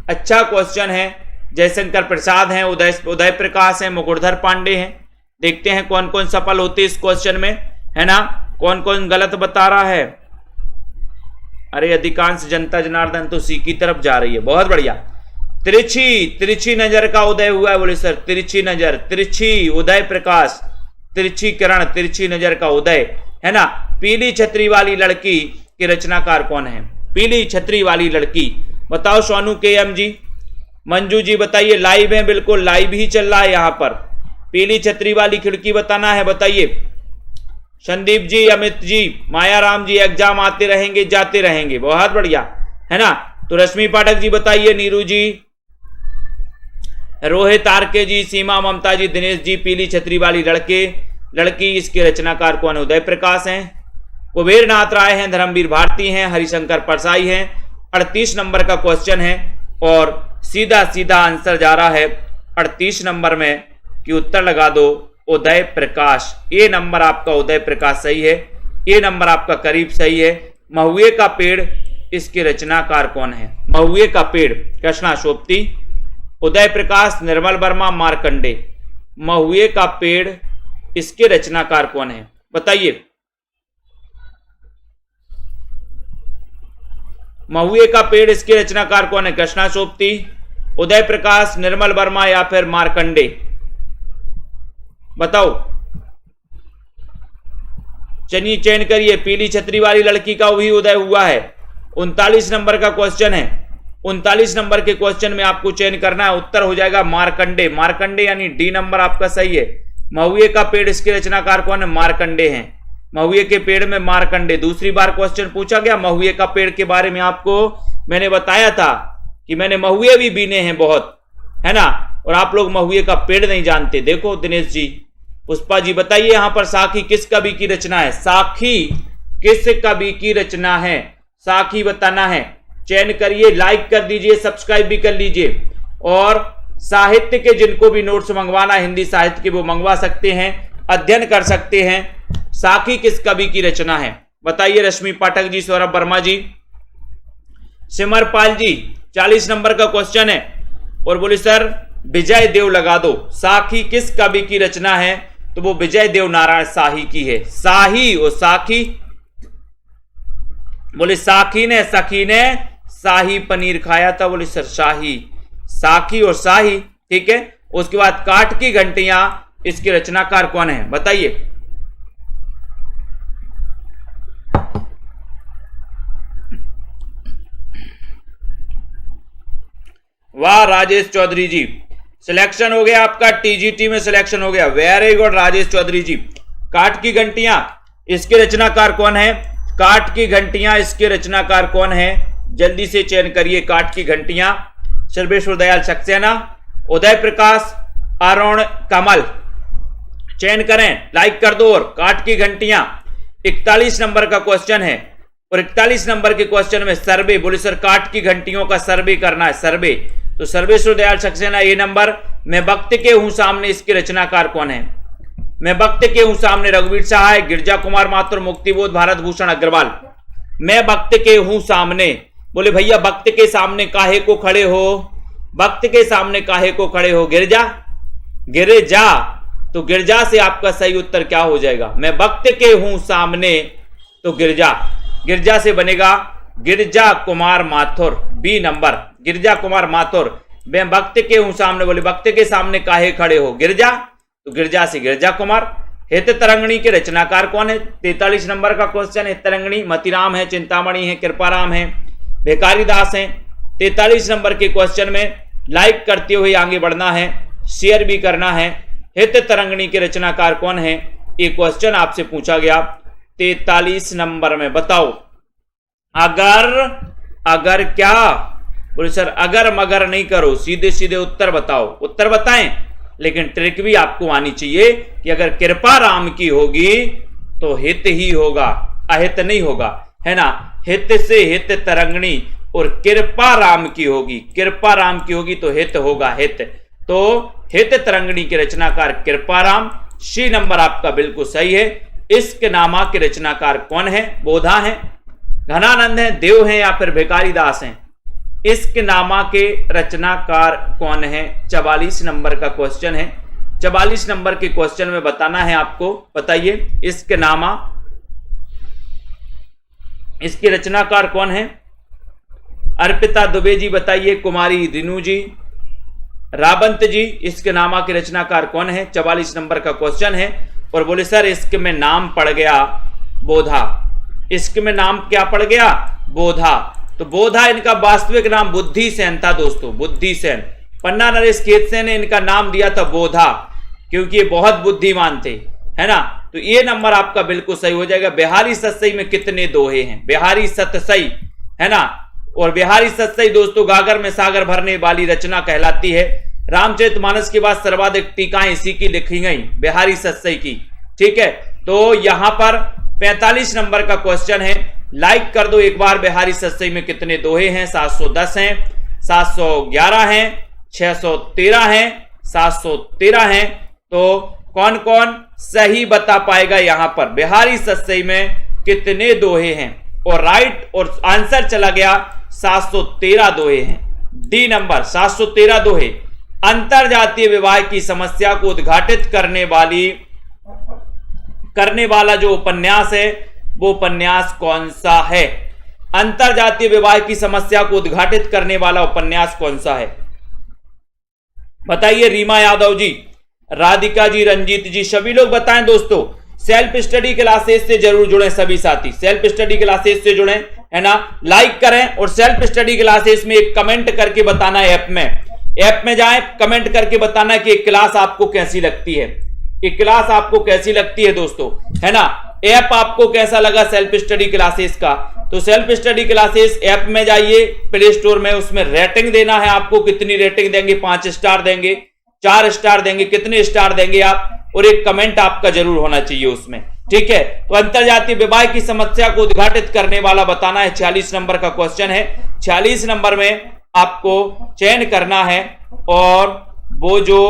अच्छा क्वेश्चन है। जयशंकर प्रसाद हैं, उदय प्रकाश हैं, मुकुटधर पांडे हैं। देखते हैं कौन कौन सफल होते इस क्वेश्चन में, है ना। कौन कौन गलत बता रहा है? अरे अधिकांश जनता जनार्दन तो सी की तरफ जा रही है, बहुत बढ़िया। तिरछी नजर का उदय हुआ है, बोले सर तिरछी नजर, तिरछी उदय प्रकाश, तिरछी किरण, तिरछी नजर का उदय, है ना। पीली छतरी वाली लड़की के रचनाकार कौन है? पीली छतरी वाली लड़की, बताओ सोनू के एम जी, मंजू जी बताइए। लाइव है, बिल्कुल लाइव ही चल रहा है यहां पर। पीली छतरी वाली खिड़की बताना है, बताइए। संदीप जी, अमित जी, मायाराम जी, एग्जाम आते रहेंगे जाते रहेंगे, बहुत बढ़िया, है ना। तो रश्मि पाठक जी बताइए, नीरू जी, रोहित आरके जी, सीमा ममता जी, दिनेश जी। पीली छतरी वाली लड़की, इसके रचनाकार कौन है? उदय प्रकाश हैं, कुबेर नाथ राय हैं, धर्मवीर भारती हैं, हरिशंकर परसाई हैं। 38 नंबर का क्वेश्चन है और सीधा सीधा आंसर जा रहा है 38 नंबर में कि उत्तर लगा दो उदय प्रकाश। ए नंबर आपका उदय प्रकाश सही है, ए नंबर आपका करीब सही है। महुए का पेड़, इसके रचनाकार कौन है? महुए का पेड़, कृष्णा सोपती, उदय प्रकाश, निर्मल वर्मा, मार्कंडे। महुए का पेड़, इसके रचनाकार कौन है? बताइए। महुए का पेड़, इसके रचनाकार कौन है? कृष्णा सोपती, उदय प्रकाश, निर्मल वर्मा या फिर मार्कंडे? बताओ, चलिए चयन करिए। पीली छतरी वाली लड़की का भी उदय हुआ है। 39 नंबर का क्वेश्चन है। 39 नंबर के क्वेश्चन में आपको चयन करना है, उत्तर हो जाएगा मार्कंडे। मार्कंडे यानी डी नंबर आपका सही है। महुए का पेड़, इसके रचनाकार कौन है? मार्कंडे हैं। महुए के पेड़ में मार्कंडे। दूसरी बार क्वेश्चन पूछा गया महुए का पेड़ के बारे में, आपको मैंने बताया था कि मैंने महुए भी बीने हैं बहुत, है ना, और आप लोग महुए का पेड़ नहीं जानते। देखो दिनेश जी, पुष्पा जी बताइए यहां पर साखी किस कवि की रचना है? साखी किस कवि की रचना है? साखी बताना है। चयन करिए, लाइक कर दीजिए, सब्सक्राइब भी कर लीजिए। और साहित्य के जिनको भी नोट्स मंगवाना हिंदी साहित्य के वो मंगवा सकते हैं, अध्ययन कर सकते हैं। साखी किस कवि की रचना है बताइए। रश्मि पाठक जी, सौरभ वर्मा जी, सिमरपाल जी, 40 नंबर का क्वेश्चन है। और बोले सर विजय देव लगा दो। साखी किस कवि की रचना है? तो वो विजय देव नारायण शाही की है। शाही और साखी, बोले साखी ने सखी ने शाही पनीर खाया था। बोले सर शाही, साखी और शाही, ठीक है। उसके बाद काठ की घंटियां, इसके रचनाकार कौन है बताइए। वाह राजेश चौधरी जी, सिलेक्शन हो गया आपका, टीजीटी में सिलेक्शन हो गया। वेरी गुड राजेश चौधरी जी। काठ की घंटियां, इसके रचनाकार कौन है? काठ की घंटियां, इसके रचनाकार कौन है? जल्दी से चयन करिए। काठ की घंटियां, सर्वेश्वर दयाल सक्सेना, उदय प्रकाश, अरुण कमल। चयन करें, लाइक कर दो। और काठ की घंटियां 41 नंबर का क्वेश्चन है। और 41 नंबर के क्वेश्चन में सर्वे, बोले सर काठ की घंटियों का सर्वे करना है। सर्वे, तो सर्वेश्वर दयाल सक्सेना ए नंबर। मैं वक्त के हूं सामने, इसके रचनाकार कौन है? मैं वक्त के हूं सामने, रघुवीर सहाय, गिरजा कुमार माथुर, मुक्तिबोध, भारत भूषण अग्रवाल। मैं वक्त के हूं सामने, बोले भैया वक्त के सामने काहे को खड़े हो? वक्त के सामने काहे को खड़े हो? गिरजा, गिरजा। तो गिरजा से आपका सही उत्तर क्या हो जाएगा? मैं वक्त के हूं सामने, तो गिरजा, गिरजा से बनेगा गिरजा कुमार माथुर, बी नंबर, गिरजा कुमार माथुर। मैं वक्त के हूं सामने, बोले वक्त के सामने काहे खड़े हो? गिरजा, तो गिरजा से गिरजा कुमार। हित तरंगणी के रचनाकार कौन है? 43 नंबर का क्वेश्चन है। तरंगणी मतिराम है, चिंतामणि है, कृपाराम है, भिखारी दास है। 43 नंबर के क्वेश्चन में लाइक करते हुए आगे बढ़ना है, शेयर भी करना है। हित तरंगणी के रचनाकार कौन है? ये क्वेश्चन आपसे पूछा गया 43 नंबर में। बताओ अगर, अगर क्या? बोले सर अगर मगर नहीं करो, सीधे सीधे उत्तर बताओ। उत्तर बताएं, लेकिन ट्रिक भी आपको आनी चाहिए कि अगर कृपा राम की होगी तो हित ही होगा, अहित नहीं होगा, है ना। हित से हित तरंगणी, और कृपा राम की होगी, कृपा राम की होगी तो हित होगा, हित। तो हित तरंगणी के रचनाकार कृपा राम, सी नंबर आपका बिल्कुल सही है। इश्क नामा के रचनाकार कौन है? बोधा है, घनानंद है, देव है, या फिर भिखारी दास हैं? इश्क नामा के रचनाकार कौन है? 44 नंबर का क्वेश्चन है। 44 नंबर के क्वेश्चन में बताना है आपको, बताइए इश्क नामा, इसके रचनाकार कौन है? अर्पिता दुबे जी बताइए, कुमारी रिनू जी, रावंत जी, इश्क नामा के रचनाकार कौन है? 44 नंबर का क्वेश्चन है। और बोले सर इश्क में नाम पड़ गया बोधा। इश्क में नाम क्या पड़ गया? बोधा। तो बोधा इनका वास्तविक नाम बुद्धि सेन था दोस्तों, बुद्धि सेन। पन्ना नरेश खेतसे ने इनका नाम दिया था बोधा, क्योंकि ये बहुत बुद्धिमान थे, है ना। तो ये नंबर आपका बिल्कुल सही हो जाएगा। बिहारी सतसई में कितने दोहे हैं? बिहारी सतसई, है ना। और बिहारी सतसई दोस्तों गागर में सागर भरने वाली रचना कहलाती है। रामचरितमानस के बाद सर्वाधिक टीकाएं इसी की लिखी गई, बिहारी सतसई की, ठीक है। तो यहां पर 45 नंबर का क्वेश्चन है, लाइक कर दो एक बार। बिहारी सतसई में कितने दोहे हैं? 710 हैं, 711 हैं, 613 हैं, 713 हैं। तो कौन कौन सही बता पाएगा यहां पर बिहारी सतसई में कितने दोहे हैं? और राइट और आंसर चला गया 713 दोहे हैं, डी नंबर 713 दोहे। अंतरजातीय विवाह की समस्या को उद्घाटित करने वाला जो उपन्यास है वो उपन्यास कौन सा है? अंतरजातीय विवाह की समस्या को उद्घाटित करने वाला उपन्यास कौन सा है? बताइए। रीमा यादव जी, राधिका जी, रंजीत जी, सभी लोग बताएं दोस्तों। सेल्फ स्टडी क्लासेस से जरूर जुड़े सभी साथी, सेल्फ स्टडी क्लासेस से जुड़े, है ना। लाइक करें और सेल्फ स्टडी क्लासेस में एक कमेंट करके बताना है। ऐप में जाएं, कमेंट करके बताना कि क्लास आपको कैसी लगती है, ये क्लास आपको कैसी लगती है दोस्तों, है ना। ऐप आपको कैसा लगा सेल्फ स्टडी क्लासेस का? तो सेल्फ स्टडी क्लासेस ऐप में जाइए प्ले स्टोर में, उसमें रेटिंग देना है आपको। कितनी रेटिंग देंगे? 5 स्टार देंगे, 4 स्टार देंगे, कितने स्टार देंगे आप? और एक कमेंट आपका जरूर होना चाहिए उसमें, ठीक है। तो अंतरजातीय विवाह की समस्या को उद्घाटित करने वाला बताना है, 46 नंबर का क्वेश्चन है। 46 नंबर में आपको चयन करना है और वो जो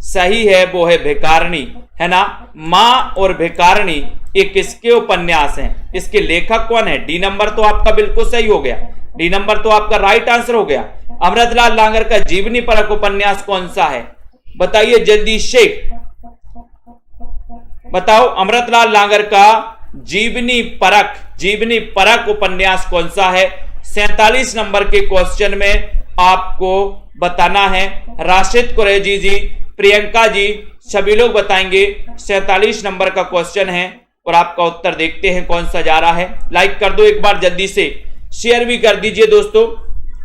सही है वो है भिखारिणी, है ना। मां और भिखारिणी ये किसके उपन्यास हैं, इसके लेखक कौन है? डी नंबर तो आपका बिल्कुल सही हो गया, डी नंबर तो आपका राइट आंसर हो गया। अमृतलाल लांगर का जीवनी परक उपन्यास कौन सा है? बताइए जल्दी से बताओ, अमृतलाल लांगर का जीवनी परक उपन्यास कौन सा है? 47 नंबर के क्वेश्चन में आपको बताना है। राशिद कुरैशी जी, प्रियंका जी, सभी लोग बताएंगे। 47 नंबर का क्वेश्चन है और आपका उत्तर देखते हैं कौन सा जा रहा है। लाइक कर दो एक बार जल्दी से, शेयर भी कर दीजिए दोस्तों।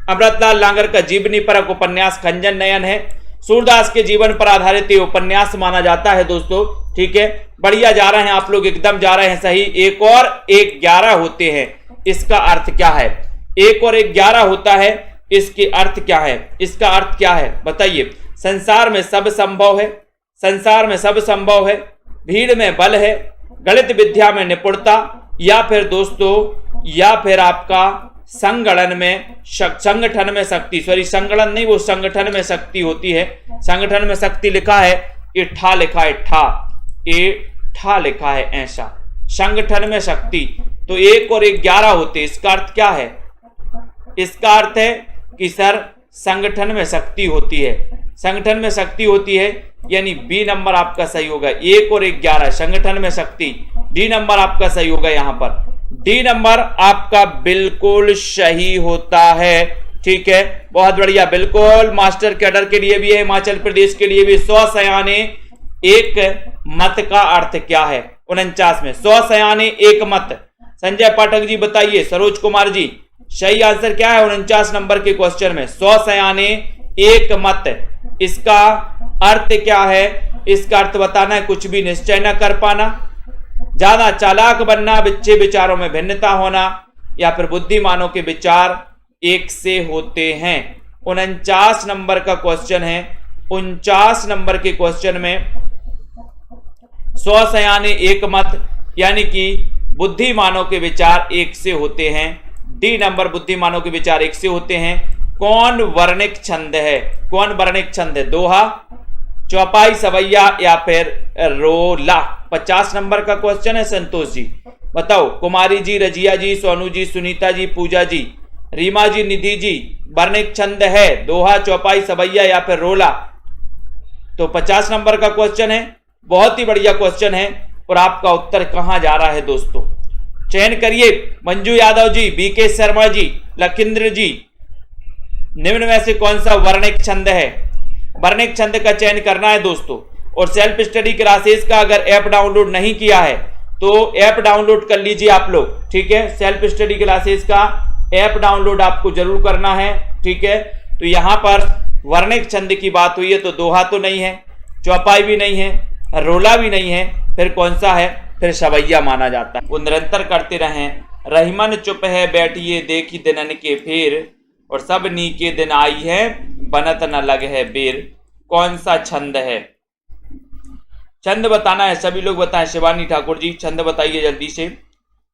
अमृतलाल लांगर का जीवनी परक उपन्यास खंजन नयन है। सूरदास के जीवन पर आधारित ये उपन्यास माना जाता है दोस्तों, ठीक है। बढ़िया जा रहे हैं आप लोग, एकदम जा रहे हैं सही। 1 और 1 11 होते हैं, इसका अर्थ क्या है? 1 और 1 11 होता है, इसके अर्थ क्या है? इसका अर्थ क्या है बताइए। संसार में सब संभव है, संसार में सब संभव है, भीड़ में बल है, गणित विद्या में निपुणता, या फिर दोस्तों या फिर आपका संगठन में शक्ति, सॉरी संगठन नहीं, वो संगठन में शक्ति होती है। संगठन में शक्ति लिखा है, ये ठा लिखा है, ठा लिखा है ऐसा, संगठन में शक्ति। तो 1 और 1 11 होते, इसका अर्थ क्या है? इसका अर्थ है कि सर संगठन में शक्ति होती है, संगठन में शक्ति होती है, यानी बी नंबर आपका सही होगा। 1 और 1 11 संगठन में शक्ति, डी नंबर आपका सही होगा। यहां पर डी नंबर आपका बिल्कुल सही होता है, ठीक है। बहुत बढ़िया, बिल्कुल। मास्टर कैडर के लिए भी है, हिमाचल प्रदेश के लिए भी। 100 सयाने एक मत का अर्थ क्या है? 49 में 100 सयाने एक मत। संजय पाठक जी बताइए, सरोज कुमार जी सही आंसर क्या है 49 नंबर के क्वेश्चन में? 100 सयाने एक मत, इसका अर्थ क्या है? इसका अर्थ बताना है कुछ भी निश्चय न कर पाना, ज्यादा चालाक बनना, विच्छे विचारों में भिन्नता होना, या फिर बुद्धिमानों के विचार एक से होते हैं। 49 नंबर का क्वेश्चन है। 49 नंबर के क्वेश्चन में 100 सयाने एक मत, यानी कि बुद्धिमानों के विचार एक से होते हैं। डी नंबर, बुद्धिमानों के विचार एक से होते हैं। कौन वर्णिक छंद है? कौन वर्णिक छंद है? दोहा, चौपाई, सवैया या फिर रोला? 50 नंबर का क्वेश्चन है। संतोष जी बताओ, कुमारी जी, रजिया जी, सोनू जी, सुनीता जी, पूजा जी, रीमा जी, निधि जी, वर्णिक छंद है दोहा, चौपाई, सवैया या फिर रोला? तो 50 नंबर का क्वेश्चन है, बहुत ही बढ़िया क्वेश्चन है। और आपका उत्तर कहां जा रहा है दोस्तों? चयन करिए। मंजू यादव जी, बीके शर्मा जी, लखिंद्र जी, निम्न में से कौन सा वर्णिक छंद है? वर्णिक छंद का चयन करना है दोस्तों। और सेल्फ स्टडी क्लासेस का अगर ऐप डाउनलोड नहीं किया है तो ऐप डाउनलोड कर लीजिए आप लोग, ठीक है। सेल्फ स्टडी क्लासेस का ऐप डाउनलोड आपको जरूर करना है, ठीक है। तो यहां पर वर्णिक छंद की बात हुई है तो दोहा तो नहीं है, चौपाई भी नहीं है, रोला भी नहीं है, फिर कौन सा है? फिर सवैया माना जाता है। वो निरंतर करते रहें, रहीमन चुप है बैठिए देखी दिनन के फेर, और सब नी के दिन आई है बनत न लग है बेर। कौन सा छंद है? छंद बताना है, सभी लोग बताएं। शिवानी ठाकुर जी छंद बताइए जल्दी से,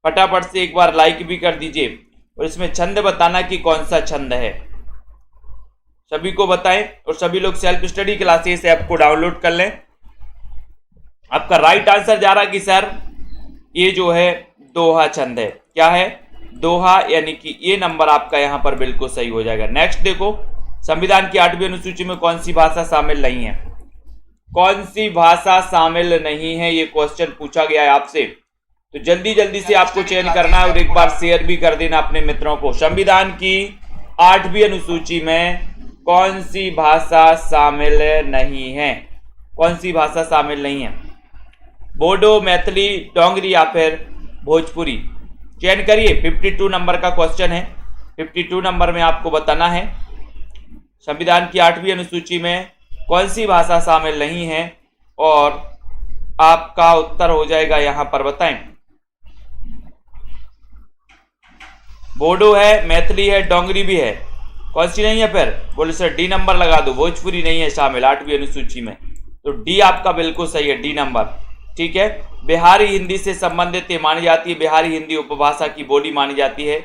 फटाफट से एक बार लाइक भी कर दीजिए और इसमें छंद बताना कि कौन सा छंद है, सभी को बताएं। और सभी लोग सेल्फ स्टडी क्लासेस ऐप को डाउनलोड कर लें। आपका राइट आंसर जा रहा है कि सर ये जो है दोहा छंद है। क्या है? दोहा, यानी कि ये नंबर आपका यहां पर बिल्कुल सही हो जाएगा। नेक्स्ट देखो, संविधान की 8वीं अनुसूची में कौन सी भाषा शामिल नहीं है? कौन सी भाषा शामिल नहीं है, ये क्वेश्चन पूछा गया है आपसे। तो जल्दी जल्दी से आपको चयन करना है और एक बार शेयर भी कर देना अपने मित्रों को। संविधान की 8वीं अनुसूची में कौन सी भाषा शामिल नहीं है? कौन सी भाषा शामिल नहीं है? बोडो, मैथिली, डोंगरी या फिर भोजपुरी? चयन करिए। 52 नंबर का क्वेश्चन है। 52 नंबर में आपको बताना है संविधान की 8वीं अनुसूची में कौन सी भाषा शामिल नहीं है, और आपका उत्तर हो जाएगा यहां पर, बताएं। बोडो है, मैथिली है, डोंगरी भी है, कौन सी नहीं है? फिर बोले सर डी नंबर लगा दो, भोजपुरी नहीं है शामिल 8वीं अनुसूची में। तो डी आपका बिल्कुल सही है, डी नंबर। ठीक है। बिहारी हिंदी से संबंधित ये मानी जाती है, बिहारी हिंदी उपभाषा की बोली मानी जाती है।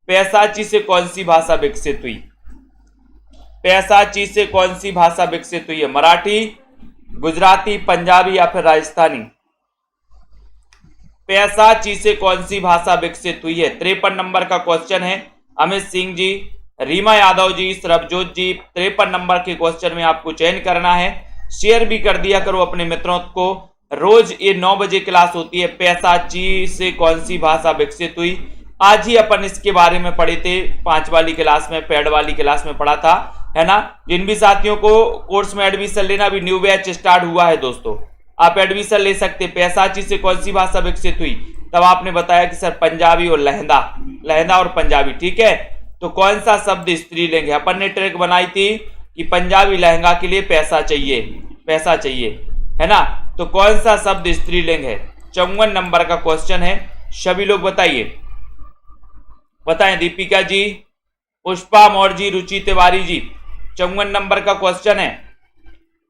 पैसाची से कौन सी भाषा विकसित हुई? पैसाची से कौन सी भाषा विकसित हुई है? मराठी, गुजराती, पंजाबी या फिर राजस्थानी? पैसाची से कौन सी भाषा विकसित हुई है? 53 नंबर का क्वेश्चन है। अमित सिंह जी, रीमा यादव जी, सरबजोत जी, 53 नंबर के क्वेश्चन में आपको चयन करना है। शेयर भी कर दिया करो अपने मित्रों को। रोज ये 9 बजे क्लास होती है। पैसाची से कौन सी भाषा विकसित हुई? आज ही अपन इसके बारे में पढ़े थे, 5 वाली क्लास में, पेड वाली क्लास में पढ़ा था, है ना। जिन भी साथियों को कोर्स में एडमिशन लेना, अभी न्यू बैच स्टार्ट हुआ है दोस्तों, आप एडमिशन ले सकते हैं। पैसाची से कौन सी भाषा विकसित हुई? तब आपने बताया कि सर पंजाबी और लहंदा, लहंदा और पंजाबी, ठीक है। तो कौन सा शब्द स्त्रीलिंग है? अपन ने ट्रिक बनाई थी कि पंजाबी लहंगा के लिए पैसा चाहिए, पैसा चाहिए, है ना। तो कौन सा शब्द स्त्रीलिंग है? 54 नंबर का क्वेश्चन है। सभी लोग बताइए, बताएं। दीपिका जी, पुष्पा मौर्य जी, रुचि तिवारी जी, 54 नंबर का क्वेश्चन है।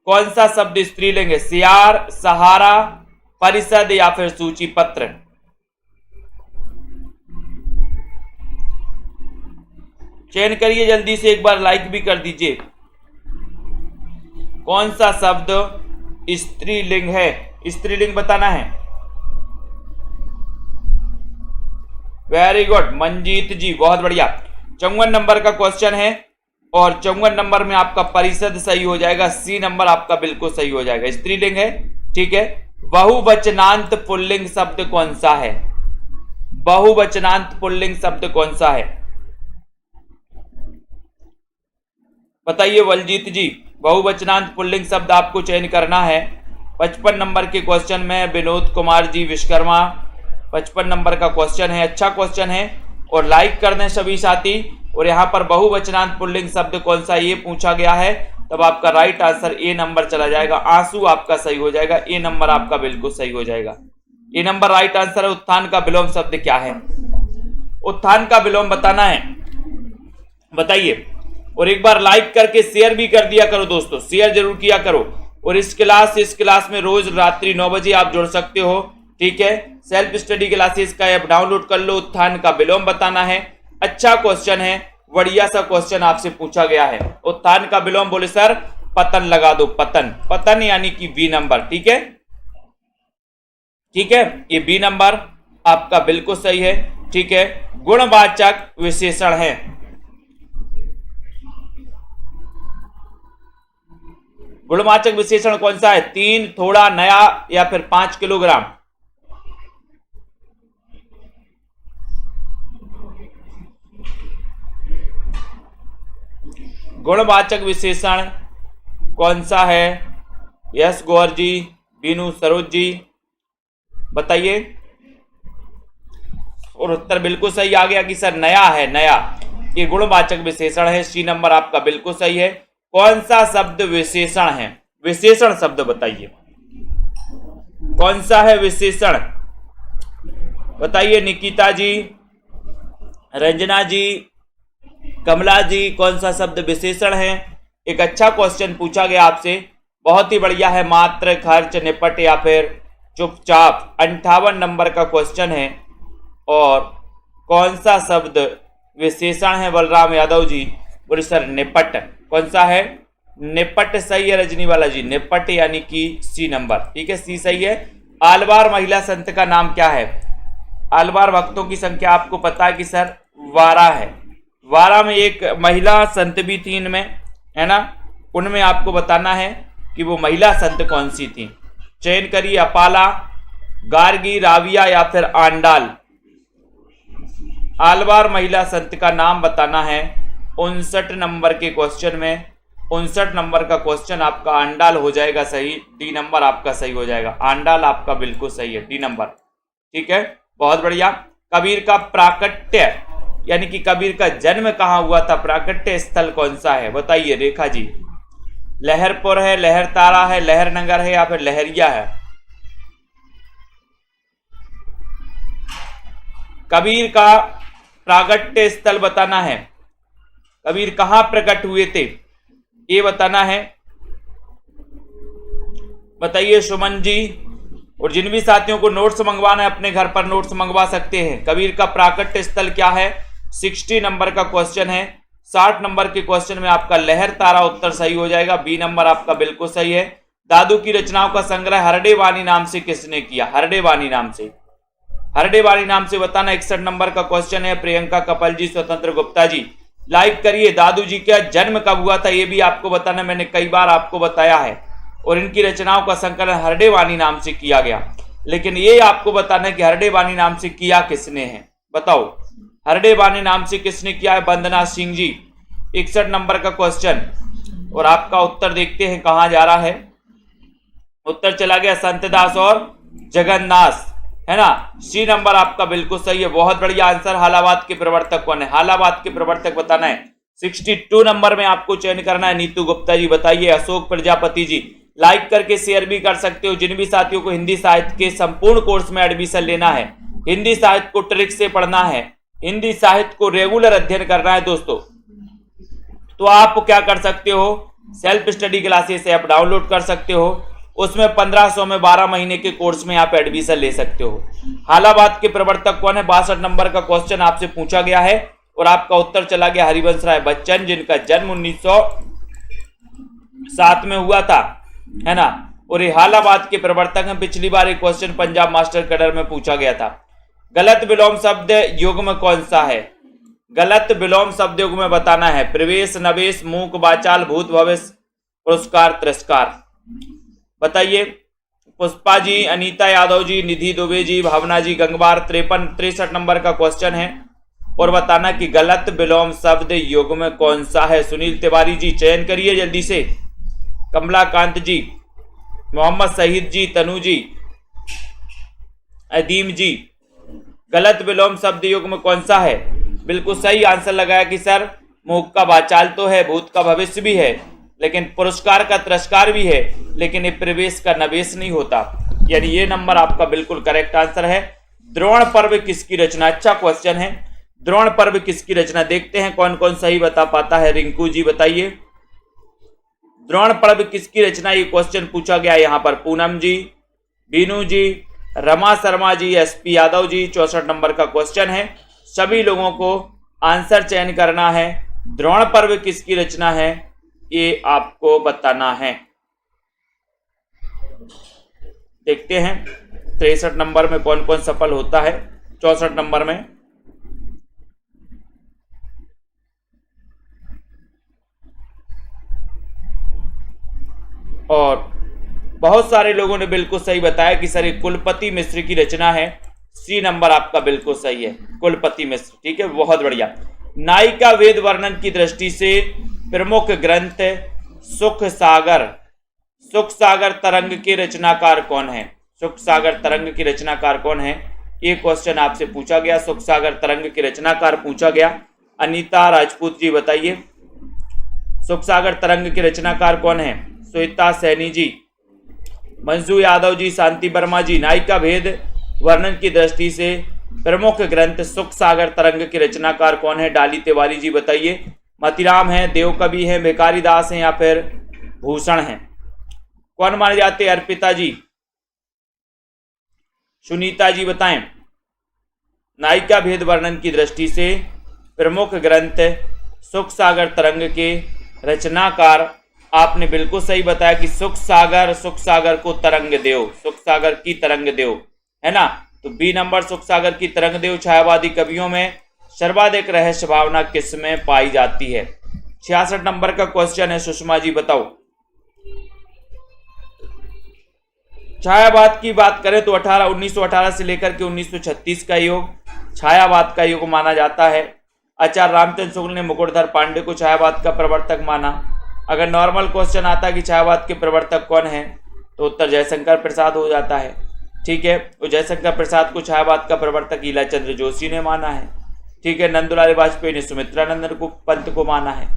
कौन सा शब्द स्त्रीलिंग है? सियार, सहारा, परिषद या फिर सूची पत्र? चयन करिए जल्दी से, एक बार लाइक भी कर दीजिए। कौन सा शब्द स्त्रीलिंग है? स्त्रीलिंग बताना है। वेरी गुड मंजीत जी, बहुत बढ़िया। 54 नंबर का क्वेश्चन है और 54 नंबर में आपका परिषद सही हो जाएगा। सी नंबर आपका बिल्कुल सही हो जाएगा। स्त्रीलिंग है, ठीक है। बहुवचनांत पुल्लिंग शब्द कौन सा है? बहुवचनांत पुल्लिंग शब्द कौन सा है? बताइए वलजीत जी, बहुवचनांत पुल्लिंग शब्द आपको चयन करना है। 55 नंबर के क्वेश्चन में विनोद कुमार जी विश्वकर्मा, 55 नंबर का क्वेश्चन है। अच्छा क्वेश्चन है और लाइक कर दें सभी साथी। और यहां पर बहुवचनांत पुल्लिंग शब्द कौन सा ये पूछा गया है, तब आपका राइट आंसर ए नंबर चला जाएगा। आंसू आपका सही हो जाएगा, ए नंबर आपका बिल्कुल सही हो जाएगा। ए नंबर राइट आंसर है। उत्थान का विलोम शब्द क्या है? उत्थान का विलोम बताना है, बताइए। और एक बार लाइक करके शेयर भी कर दिया करो दोस्तों, शेयर जरूर किया करो। और इस क्लास में रोज रात्रि 9 बजे आप जुड़ सकते हो, ठीक है। सेल्फ स्टडी क्लासेस का ऐप डाउनलोड कर लो। उत्थान का विलोम बताना है। अच्छा क्वेश्चन है, बढ़िया सा क्वेश्चन आपसे पूछा गया है। उत्थान का विलोम बोले सर पतन लगा दो, पतन, पतन यानी कि बी नंबर, ठीक है, ठीक है। ये बी नंबर आपका बिल्कुल सही है, ठीक है। गुणवाचक विशेषण है। गुणवाचक विशेषण कौन सा है? 3, थोड़ा, नया या फिर 5 किलोग्राम? गुणवाचक विशेषण कौन सा है? यस गौर जी, बीनू सरोज जी, बताइए। और उत्तर बिल्कुल सही आ गया कि सर नया है, नया, ये गुणवाचक विशेषण है। सी नंबर आपका बिल्कुल सही है। कौन सा शब्द विशेषण है? विशेषण शब्द बताइए, कौन सा है विशेषण? बताइए निकिता जी, रंजना जी, कमला जी, कौन सा शब्द विशेषण है? एक अच्छा क्वेश्चन पूछा गया आपसे, बहुत ही बढ़िया है। मात्र, खर्च, निपट या फिर चुपचाप, 58 नंबर का क्वेश्चन है। और कौन सा शब्द विशेषण है बलराम यादव जी? बोले सर निपट। कौन सा है? निपट सही है रजनी वाला जी, निपट यानी कि सी नंबर, ठीक है, सी सही है। आलवार महिला संत का नाम क्या है? आलवार भक्तों की संख्या आपको पता है कि सर 12 है। 12 में एक महिला संत भी थी इनमें, है ना। उनमें आपको बताना है कि वो महिला संत कौन सी थी। चयन करिए, अपाला, गार्गी, राविया या फिर आंडाल। आलवार महिला संत का नाम बताना है 59 नंबर के क्वेश्चन में। 59 नंबर का क्वेश्चन आपका आंडाल हो जाएगा सही, डी नंबर आपका सही हो जाएगा। आंडाल आपका बिल्कुल सही है, डी नंबर, ठीक है, बहुत बढ़िया। कबीर का प्राकट्य यानी कि कबीर का जन्म कहां हुआ था? प्राकट्य स्थल कौन सा है? बताइए रेखा जी। लहरपुर है, लहर तारा है, लहर नगर है या फिर लहरिया है? कबीर का प्राकट्य स्थल बताना है। कबीर कहां प्रकट हुए थे ये बताना है। बताइए सुमन जी, और जिन भी साथियों को नोट्स मंगवाना है अपने घर पर नोट्स मंगवा सकते हैं। कबीर का प्राकट्य स्थल क्या है, 60 नंबर का क्वेश्चन है। 60 नंबर के क्वेश्चन में आपका लहर तारा उत्तर सही हो जाएगा, बी नंबर आपका बिल्कुल सही है। दादू की रचनाओं का संग्रह हरडे वाणी नाम से किसने किया, हरडे वाणी नाम से, हरडे वाणी नाम से बताना। 61 नंबर का क्वेश्चन है। प्रियंका कपल जी, स्वतंत्र गुप्ता जी, लाइक करिए। दादू जी का जन्म कब हुआ था ये भी आपको बताना, मैंने कई बार आपको बताया है। और इनकी रचनाओं का संकलन हरडे वाणी नाम से किया गया, लेकिन ये आपको बताना है कि हरडे वाणी नाम से किया किसने है, बताओ हरडे वाणी नाम से किसने किया है, वंदना सिंह जी। 61 नंबर का क्वेश्चन, और आपका उत्तर देखते हैं कहां जा रहा है। उत्तर चला गया संतदास और जगन्नाथ, है ना। सी नंबर आपका बिल्कुल सही है, बहुत बढ़िया आंसर। हालाबाद के प्रवर्तक कौन है, हालाबाद के प्रवर्तक बताना है। 62 नंबर में आपको चयन करना है। नीतू गुप्ता जी बताइए। अशोक प्रजापति जी, लाइक करके शेयर भी कर सकते हो। जिन भी साथियों को हिंदी साहित्य के संपूर्ण कोर्स में एडमिशन लेना है, हिंदी साहित्य को ट्रिक से पढ़ना है, हिंदी साहित्य को रेगुलर अध्ययन करना है दोस्तों, तो आप क्या कर सकते हो, self study classes app download कर सकते हो। उसमें 1500 में 12 महीने के कोर्स में आप एडमिशन ले सकते हो। हालाबाद के प्रवर्तक कौन है, 62 नंबर का क्वेश्चन आपसे पूछा गया है और आपका उत्तर चला गया हरिवंश राय बच्चन, जिनका जन्म 1907 में हुआ था, है ना। और ये हालाबाद के प्रवर्तक हैं। पिछली बार एक क्वेश्चन पंजाब मास्टर कैडर में पूछा गया था। गलत विलोम शब्द युग्म कौन सा है, गलत विलोम शब्द युग्म में बताना है। प्रवेश, नवेश, मूक, वाचाल, भूत, भविष्य, पुरस्कार, तिरस्कार, बताइए। पुष्पा जी, अनीता यादव जी, निधि दुबे जी, भावना जी गंगवार। 63 नंबर का क्वेश्चन है और बताना कि गलत विलोम शब्द युग्म कौन सा है। सुनील तिवारी जी, चयन करिए जल्दी से। कमलाकांत जी, मोहम्मद शहीद जी, तनु जी, अदीम जी, गलत विलोम शब्द युग्म कौन सा है। बिल्कुल सही आंसर लगाया कि सर मूक का वाचाल तो है, भूत का भविष्य भी है, लेकिन पुरस्कार का तिरस्कार भी है, लेकिन ये प्रवेश का नवेश नहीं होता, यानी ये नंबर आपका बिल्कुल करेक्ट आंसर है। द्रोण पर्व किसकी रचना, अच्छा क्वेश्चन है। द्रोण पर्व किसकी रचना, देखते हैं कौन कौन सही बता पाता है। रिंकू जी बताइए, द्रोण पर्व किसकी रचना, ये क्वेश्चन पूछा गया यहाँ पर। पूनम जी, बीनू जी, रमा शर्मा जी, एसपी यादव जी। 64 नंबर का क्वेश्चन है। सभी लोगों को आंसर चयन करना है। द्रोण पर्व किसकी रचना है ये आपको बताना है। देखते हैं 63 नंबर में कौन कौन सफल होता है। 64 नंबर में और बहुत सारे लोगों ने बिल्कुल सही बताया कि सर ये कुलपति मिश्र की रचना है। सी नंबर आपका बिल्कुल सही है, कुलपति मिश्र, ठीक है, बहुत बढ़िया। नायिका वेद वर्णन की दृष्टि से प्रमुख ग्रंथ सुख सागर, सुख सागर तरंग के रचनाकार कौन है, सुख सागर तरंग की रचनाकार कौन है, ये क्वेश्चन आपसे पूछा गया। सुख सागर तरंग के रचनाकार पूछा गया। अनीता राजपूत जी बताइए, सुख सागर तरंग के रचनाकार कौन है। श्वेता सैनी जी, मंजू यादव जी, शांति वर्मा जी। नायिका भेद वर्णन की दृष्टि से प्रमुख ग्रंथ सुख सागर तरंग के रचनाकार कौन है। डाली तिवारी जी बताइए। मतिराम है, देवकवि है, भिखारी दास है या फिर भूषण है, कौन माने जाते हैं। अर्पिता जी, सुनीता जी बताएं। नायिका भेद वर्णन की दृष्टि से प्रमुख ग्रंथ सुख सागर तरंग के रचनाकार, आपने बिल्कुल सही बताया कि सुख सागर, सुख सागर को तरंग देव, सुख सागर की तरंग देव, है ना। तो बी नंबर सुख सागर की तरंग देव। छायावादी कवियों में सर्वाधिक रहस्य भावना किसमें पाई जाती है। 66 नंबर का क्वेश्चन है। सुषमा जी बताओ। छायावाद की बात करें तो 1918 से लेकर के 1936 का युग छायावाद का युग माना जाता है। आचार्य रामचंद्र शुक्ल ने मुकुटधर पांडे को छायावाद का प्रवर्तक माना। अगर नॉर्मल क्वेश्चन आता कि छायावाद के प्रवर्तक कौन है तो उत्तर जयशंकर प्रसाद हो जाता है, ठीक है। तो जयशंकर प्रसाद को छायावाद का प्रवर्तक ईला चंद्र जोशी ने माना है, ठीक है। नंदुलाल वाजपेयी ने सुमित्रानंद को पंत को माना है।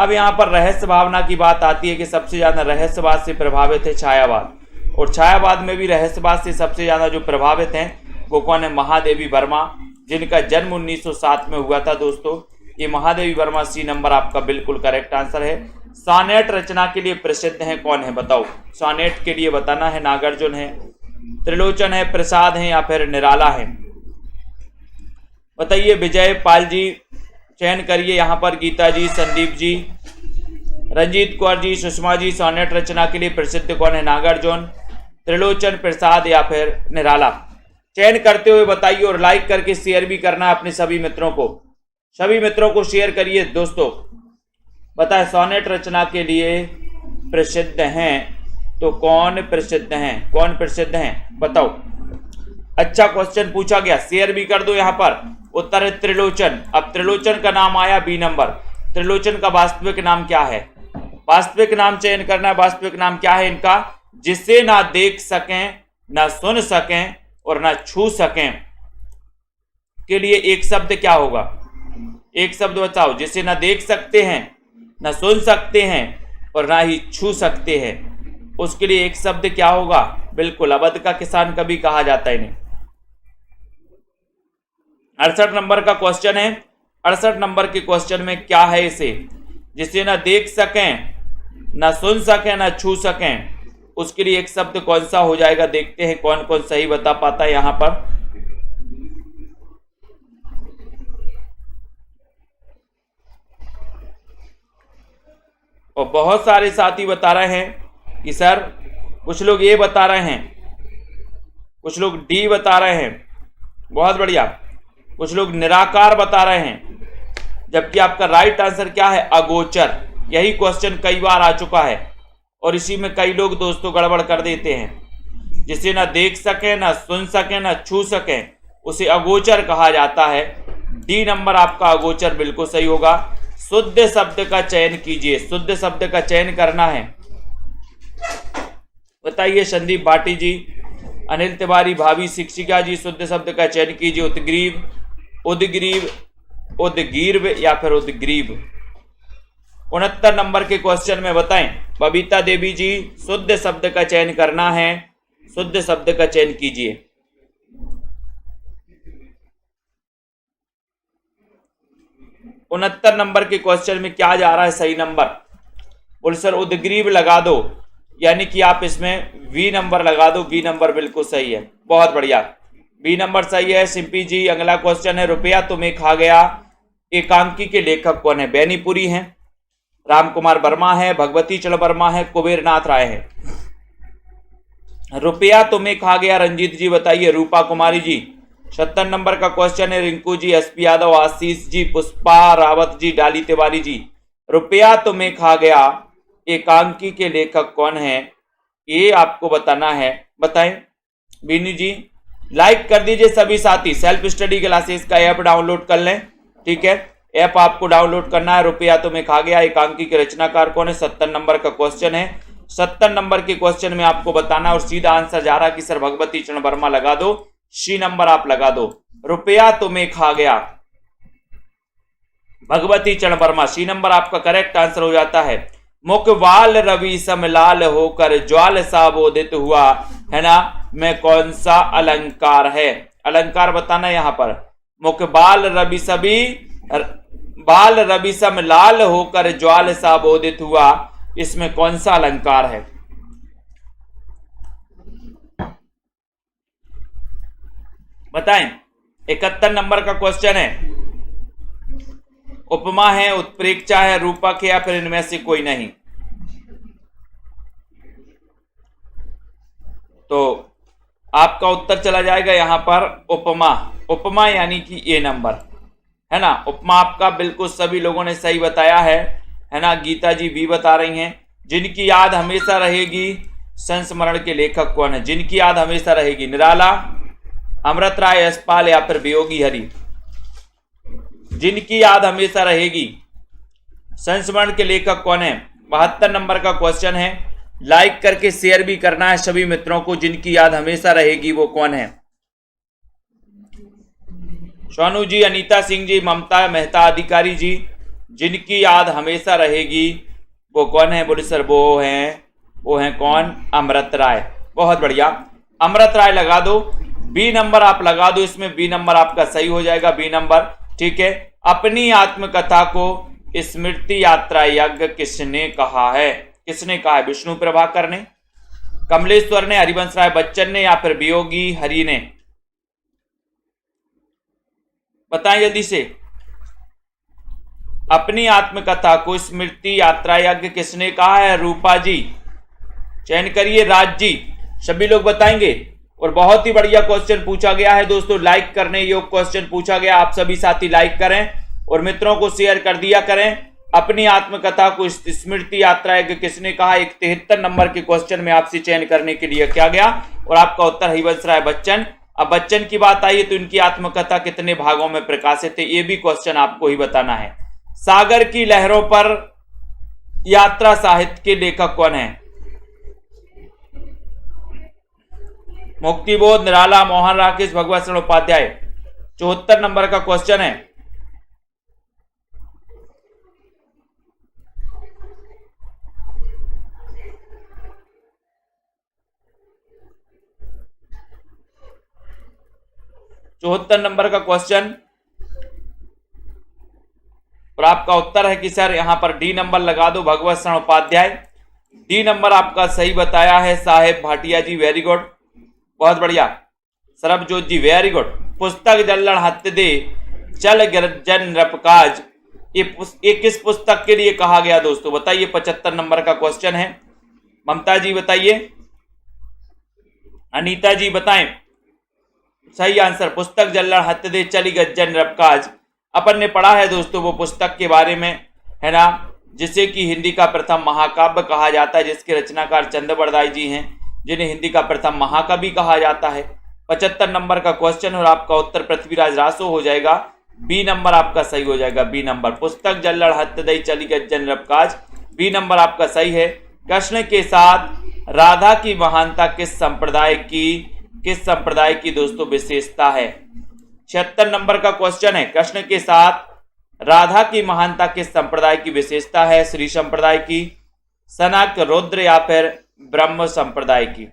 अब यहाँ पर रहस्य भावना की बात आती है कि सबसे ज्यादा रहस्यवाद से प्रभावित है छायावाद, और छायावाद में भी रहस्यवाद से सबसे ज्यादा जो प्रभावित हैं वो कौन है, महादेवी वर्मा, जिनका जन्म 1907 में हुआ था दोस्तों। ये महादेवी वर्मा, सी नंबर आपका बिल्कुल करेक्ट आंसर है। सॉनेट रचना के लिए प्रसिद्ध है कौन है, बताओ। सॉनेट के लिए बताना है। नागार्जुन है, त्रिलोचन है, प्रसाद है या फिर निराला है? बताइए। विजय पाल जी चयन करिए यहाँ पर। गीता जी, संदीप जी, रंजीत कौर जी, सुषमा जी, सोनेट रचना के लिए प्रसिद्ध कौन है? नागार्जुन, त्रिलोचन, प्रसाद या फिर निराला? चयन करते हुए बताइए और लाइक करके शेयर भी करना अपने सभी मित्रों को। सभी मित्रों को शेयर करिए दोस्तों। बताएं, सोनेट रचना के लिए प्रसिद्ध हैं तो कौन प्रसिद्ध हैं? कौन प्रसिद्ध हैं बताओ। अच्छा क्वेश्चन पूछा गया, शेयर भी कर दो यहाँ पर। उत्तर है त्रिलोचन। अब त्रिलोचन का नाम आया बी नंबर। त्रिलोचन का वास्तविक नाम क्या है? वास्तविक नाम चयन करना है। वास्तविक नाम क्या है इनका? जिसे ना देख सकें, ना सुन सकें और ना छू सकें के लिए एक शब्द क्या होगा? एक शब्द बताओ। जिसे ना देख सकते हैं, ना सुन सकते हैं और ना ही छू सकते हैं, उसके लिए एक शब्द क्या होगा? बिल्कुल, अवध का किसान कभी कहा जाता है इन्हें। 68 नंबर का क्वेश्चन है। 68 नंबर के क्वेश्चन में क्या है इसे? जिसे ना देख सकें, ना सुन सकें, ना छू सकें, उसके लिए एक शब्द कौन सा हो जाएगा? देखते हैं कौन कौन सही बता पाता है यहां पर। और बहुत सारे साथी बता रहे हैं कि सर, कुछ लोग ये बता रहे हैं, कुछ लोग डी बता रहे हैं, बहुत बढ़िया। कुछ लोग निराकार बता रहे हैं, जबकि आपका राइट आंसर क्या है? अगोचर। यही क्वेश्चन कई बार आ चुका है और इसी में कई लोग दोस्तों गड़बड़ कर देते हैं। जिसे ना देख सके, ना सुन सके, ना छू सके, उसे अगोचर कहा जाता है। डी नंबर आपका अगोचर बिल्कुल सही होगा। शुद्ध शब्द का चयन कीजिए। शुद्ध शब्द का चयन करना है। बताइए संदीप भाटी जी, अनिल तिवारी, भाभी शिक्षिका जी, शुद्ध शब्द का चयन कीजिए। उत्ग्रीव, उद्ग्रीव, उद्गीर्व या फिर उद्ग्रीव? 69 नंबर के क्वेश्चन में बताएं। बबीता देवी जी, शुद्ध शब्द का चयन करना है। शुद्ध शब्द का चयन कीजिए। उनहत्तर नंबर के क्वेश्चन में क्या जा रहा है सही नंबर? बोले सर उद्ग्रीव लगा दो, यानी कि आप इसमें वी नंबर लगा दो। वी नंबर बिल्कुल सही है, बहुत बढ़िया, बी नंबर सही है। सिंपी जी, अगला क्वेश्चन है। रुपया तुम्हें खा गया एकांकी के लेखक कौन है? बैनीपुरी हैं, राम कुमार वर्मा है, भगवती चरण वर्मा है, कुबेरनाथ राय है। रुपया तुम्हें खा गया रंजीत जी बताइए। रूपा कुमारी जी। 70 नंबर का क्वेश्चन है। रिंकू जी, एसपी यादव, आशीष जी, पुष्पा रावत जी, डाली तिवारी जी। रुपया तुम्हें खा गया एकांकी के लेखक कौन है? ये आपको बताना है। बताएं बीनू जी। लाइक कर दीजिए सभी साथी। सेल्फ स्टडी क्लासेस का ऐप डाउनलोड कर लें, ठीक है। ऐप आपको डाउनलोड करना है। रुपया तुम्हें खा गया एकांकी के रचनाकार कौन है? 70 नंबर का क्वेश्चन है। 70 नंबर के क्वेश्चन में आपको बताना और सीधा आंसर जा रहा कि सर भगवती चरण वर्मा लगा दो, सी नंबर आप लगा दो। रुपया तुम्हें खा गया भगवती चरण वर्मा, सी नंबर आपका करेक्ट आंसर हो जाता है। मुखवाल रवि समलाल होकर ज्वाल सा बोधित हुआ, है ना, मैं कौन सा अलंकार है? अलंकार बताना यहां पर। मुखबाल रवि सभी बाल रवि सम लाल होकर ज्वाल सा बोधित हुआ, इसमें कौन सा अलंकार है? बताएं। 71 नंबर का क्वेश्चन है। उपमा है, उत्प्रेक्षा है, रूपक है या फिर इनमें से कोई नहीं? तो आपका उत्तर चला जाएगा यहां पर उपमा। उपमा यानी कि ए नंबर, है ना। उपमा आपका बिल्कुल सभी लोगों ने सही बताया है ना। गीता जी भी बता रही हैं। जिनकी याद हमेशा रहेगी, संस्मरण के लेखक कौन है? जिनकी याद हमेशा रहेगी, निराला, अमृत राय, यशपाल या फिर वियोगी हरि? जिनकी याद हमेशा रहेगी, संस्मरण के लेखक कौन है? 72 नंबर का क्वेश्चन है। लाइक करके शेयर भी करना है सभी मित्रों को। जिनकी याद हमेशा रहेगी वो कौन है? सोनू जी, अनीता सिंह जी, ममता मेहता अधिकारी जी, जिनकी याद हमेशा रहेगी वो कौन है? बोले सर वो हैं कौन? अमृत राय। बहुत बढ़िया, अमृत राय लगा दो। बी नंबर आप लगा दो, इसमें बी नंबर आपका सही हो जाएगा। बी नंबर, ठीक है। अपनी आत्मकथा को स्मृति यात्रा यज्ञ किसने कहा है? किसने कहा है? विष्णु प्रभाकर ने। कमलेश्वर ने, हरिवंश राय बच्चन ने, या फिर वियोगी हरि ने? बताएं जल्दी से। अपनी आत्मकथा को स्मृति यात्रा यज्ञ किसने कहा है? रूपा जी। चयन करिए। राज जी। सभी लोग बताएंगे। और बहुत ही बढ़िया क्वेश्चन पूछा गया है दोस्तों, लाइक करने योग्य क्वेश्चन पूछा गया। आप सभी साथी लाइक करें और मित्रों को शेयर कर दिया करें। अपनी आत्मकथा को स्मृति यात्रा यज्ञ किसने कहा? एक 73 नंबर के क्वेश्चन में आपसे चयन करने के लिए किया गया और आपका उत्तर हरिवंश राय बच्चन। अब बच्चन की बात आई है तो इनकी आत्मकथा कितने भागों में प्रकाशित है, ये भी क्वेश्चन आपको ही बताना है। सागर की लहरों पर यात्रा साहित्य के लेखक कौन है? मुक्तिबोध, निराला, मोहन राकेश, भगवत शरण उपाध्याय। 74 नंबर का क्वेश्चन है। चौहत्तर नंबर का क्वेश्चन और आपका उत्तर है कि सर यहां पर डी नंबर लगा दो, भगवत शरण उपाध्याय। डी नंबर आपका सही बताया है साहेब भाटिया जी, वेरी गुड, बहुत बढ़िया। सरबजोत जी, वेरी गुड। पुस्तक जल्लड़ हत्य दे चल गर्जन नृपकाज, ये किस पुस्तक के लिए कहा गया दोस्तों? बताइए। 75 नंबर का क्वेश्चन है। ममता जी बताइए। अनीता जी बताएं। सही आंसर पुस्तक जल्लड़ हत्य दे चली गज्जन नृपकाज। अपन ने पढ़ा है दोस्तों वो पुस्तक के बारे में, है ना, जिसे कि हिंदी का प्रथम महाकाव्य कहा जाता है, जिसके रचनाकार चंद्रबरदाई जी हैं, जिन्हें हिंदी का प्रथम महाकवि कहा जाता है। 75 नंबर का क्वेश्चन और आपका उत्तर पृथ्वीराज रासो हो जाएगा। बी नंबर आपका सही हो जाएगा। बी नंबर पुस्तक जल्लड़ हत्य दई चली गज्जन नृपकाज, बी नंबर आपका सही है। कृष्ण के साथ राधा की महानता किस संप्रदाय की दोस्तों विशेषता है? 76 नंबर का क्वेश्चन है। कृष्ण के साथ राधा की महानता किस संप्रदाय की विशेषता है? श्री संप्रदाय की, सनक, रुद्र या फिर ब्रह्म संप्रदाय की?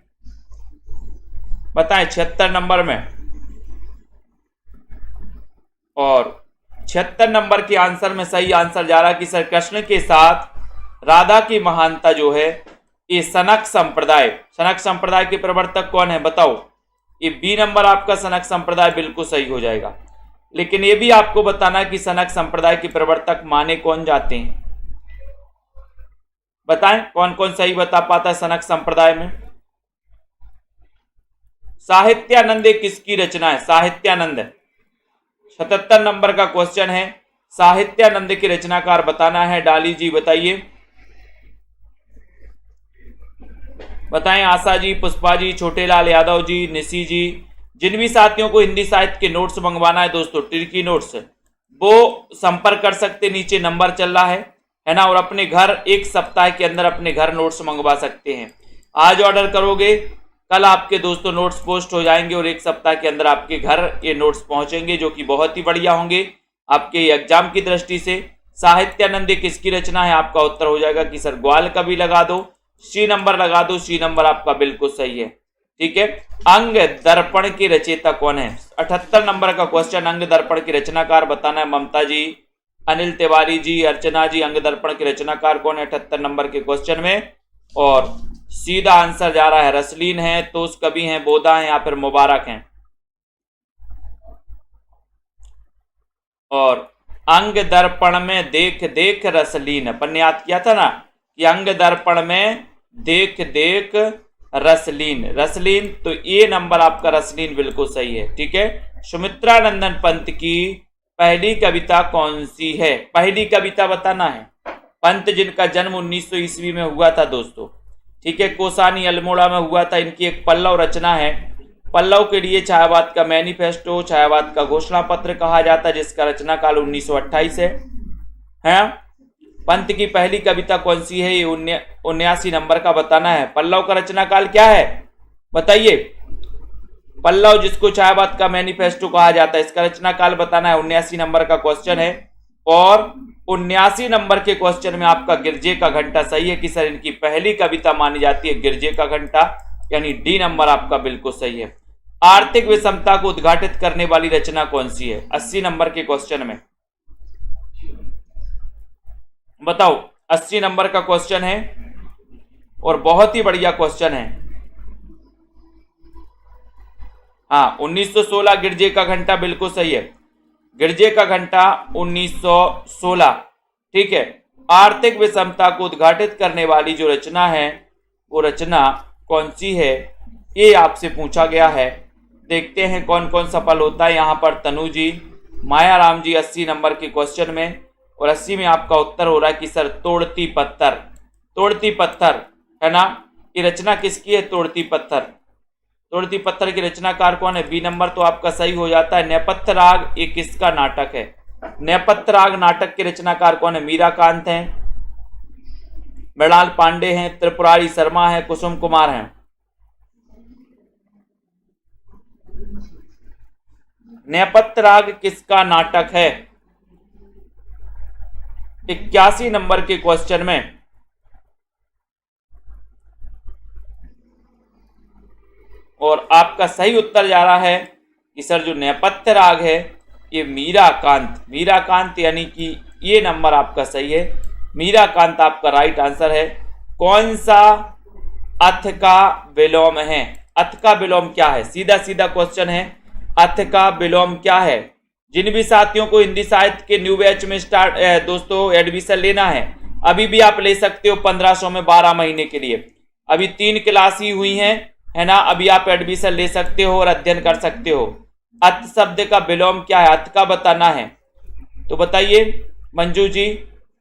बताएं 76 नंबर में। और 76 नंबर के आंसर में सही आंसर जा रहा है कि सर कृष्ण के साथ राधा की महानता जो है ये सनक संप्रदाय के प्रवर्तक कौन है? बताओ। ये बी नंबर आपका सनक संप्रदाय बिल्कुल सही हो जाएगा। लेकिन ये भी आपको बताना कि सनक संप्रदाय के प्रवर्तक माने कौन जाते हैं? बताएं कौन कौन सही बता पाता है सनक संप्रदाय में? साहित्यानंद किसकी रचना है? साहित्यानंद। 77 नंबर का क्वेश्चन है। साहित्यानंद के रचनाकार बताना है। डाली जी बताइए। बताएं। आशा जी, पुष्पा जी, छोटेलाल यादव जी, निशी जी। जिन भी साथियों को हिंदी साहित्य के नोट्स मंगवाना है दोस्तों, ट्रिकी नोट्स, वो संपर्क कर सकते, नीचे नंबर चल रहा है ना, और अपने घर एक सप्ताह के अंदर अपने घर नोट्स मंगवा सकते हैं। आज ऑर्डर करोगे, कल आपके दोस्तों नोट्स पोस्ट हो जाएंगे और एक सप्ताह के अंदर आपके घर ये नोट्स पहुंचेंगे, जो कि बहुत ही बढ़िया होंगे आपके एग्जाम की दृष्टि से। साहित्यानंद किसकी रचना है? आपका उत्तर हो जाएगा कि सर ग्वाल का भी लगा दो, सी नंबर लगा दो, सी नंबर आपका बिल्कुल सही है। ठीक है। अंग दर्पण के रचयिता कौन है? 78 नंबर का क्वेश्चन। अंग दर्पण के रचनाकार बताना है। ममता जी, अनिल तिवारी जी, अर्चना जी। अंग दर्पण के रचनाकार कौन है 78 नंबर के क्वेश्चन में? और सीधा आंसर जा रहा है रसलीन है, तोस कवि हैं, बोधा हैं या फिर मुबारक हैं। और अंग दर्पण में देख देख रसलीन, अपन ने याद किया था ना कि अंग दर्पण में देख देख रसलीन, तो ये नंबर आपका रसलीन बिल्कुल सही है। ठीक है। सुमित्रा नंदन पंत की पहली कविता कौन सी है? पहली कविता बताना है। पंत जिनका जन्म 1900 ईस्वी में हुआ था दोस्तों। ठीक है। कोसानी अल्मोड़ा में हुआ था। इनकी एक पल्लव रचना है। पल्लव के लिए छायावाद का मैनिफेस्टो, छायावाद का घोषणा पत्र कहा जाता है, जिसका रचना काल 1928 है। पंत की पहली कविता कौन सी है? ये 79 नंबर का बताना है। पल्लव का रचना काल क्या है बताइए? पल्लव जिसको छायावाद का मैनिफेस्टो कहा जाता है, इसका रचना काल बताना है। 79 नंबर का क्वेश्चन है। और 79 नंबर के क्वेश्चन में आपका गिरजे का घंटा सही है कि सर इनकी पहली कविता मानी जाती है गिरजे का घंटा, यानी डी नंबर आपका बिल्कुल सही है। आर्थिक विषमता को उद्घाटित करने वाली रचना कौन सी है? 80 नंबर के क्वेश्चन में बताओ। 80 नंबर का क्वेश्चन है और बहुत ही बढ़िया क्वेश्चन है। हाँ 1916 गिरजे का घंटा बिल्कुल सही है, गिरजे का घंटा 1916। ठीक है, आर्थिक विषमता को उद्घाटित करने वाली जो रचना है वो रचना कौन सी है, ये आपसे पूछा गया है। देखते हैं कौन कौन सफल होता है। यहाँ पर तनु जी, माया राम जी 80 नंबर के क्वेश्चन में, और 80 में आपका उत्तर हो रहा है कि सर तोड़ती पत्थर। तोड़ती पत्थर है ना, ये रचना किसकी है? तोड़ती पत्थर। तोड़ती पत्थर की रचनाकार कौन है? बी नंबर तो आपका सही हो जाता है। नेपथ्य राग ये किसका नाटक है? नेपथ्य राग नाटक के रचनाकार कौन है? मीराकांत हैं, मृणाल पांडे हैं, त्रिपुरारी शर्मा है, कुसुम कुमार हैं। नेपथ्य राग किसका नाटक है? 81 नंबर के क्वेश्चन में। और आपका सही उत्तर जा रहा है कि सर जो नेपथ्य राग है ये मीराकांत। मीराकांत यानी कि ये नंबर आपका सही है, मीराकांत आपका राइट आंसर है। कौन सा अथ का विलोम है? अथ का विलोम क्या है? सीधा सीधा क्वेश्चन है, अथ का विलोम क्या है? जिन भी साथियों को हिंदी साहित्य के न्यू बैच में दोस्तों एडमिशन लेना है, अभी भी आप ले सकते हो 1500 में 12 महीने के लिए। अभी 3 क्लास ही हुई हैं, है ना, अभी आप एडमिशन ले सकते हो और अध्ययन कर सकते हो। अथ शब्द का विलोम क्या है? अथ का बताना है, तो बताइए मंजू जी,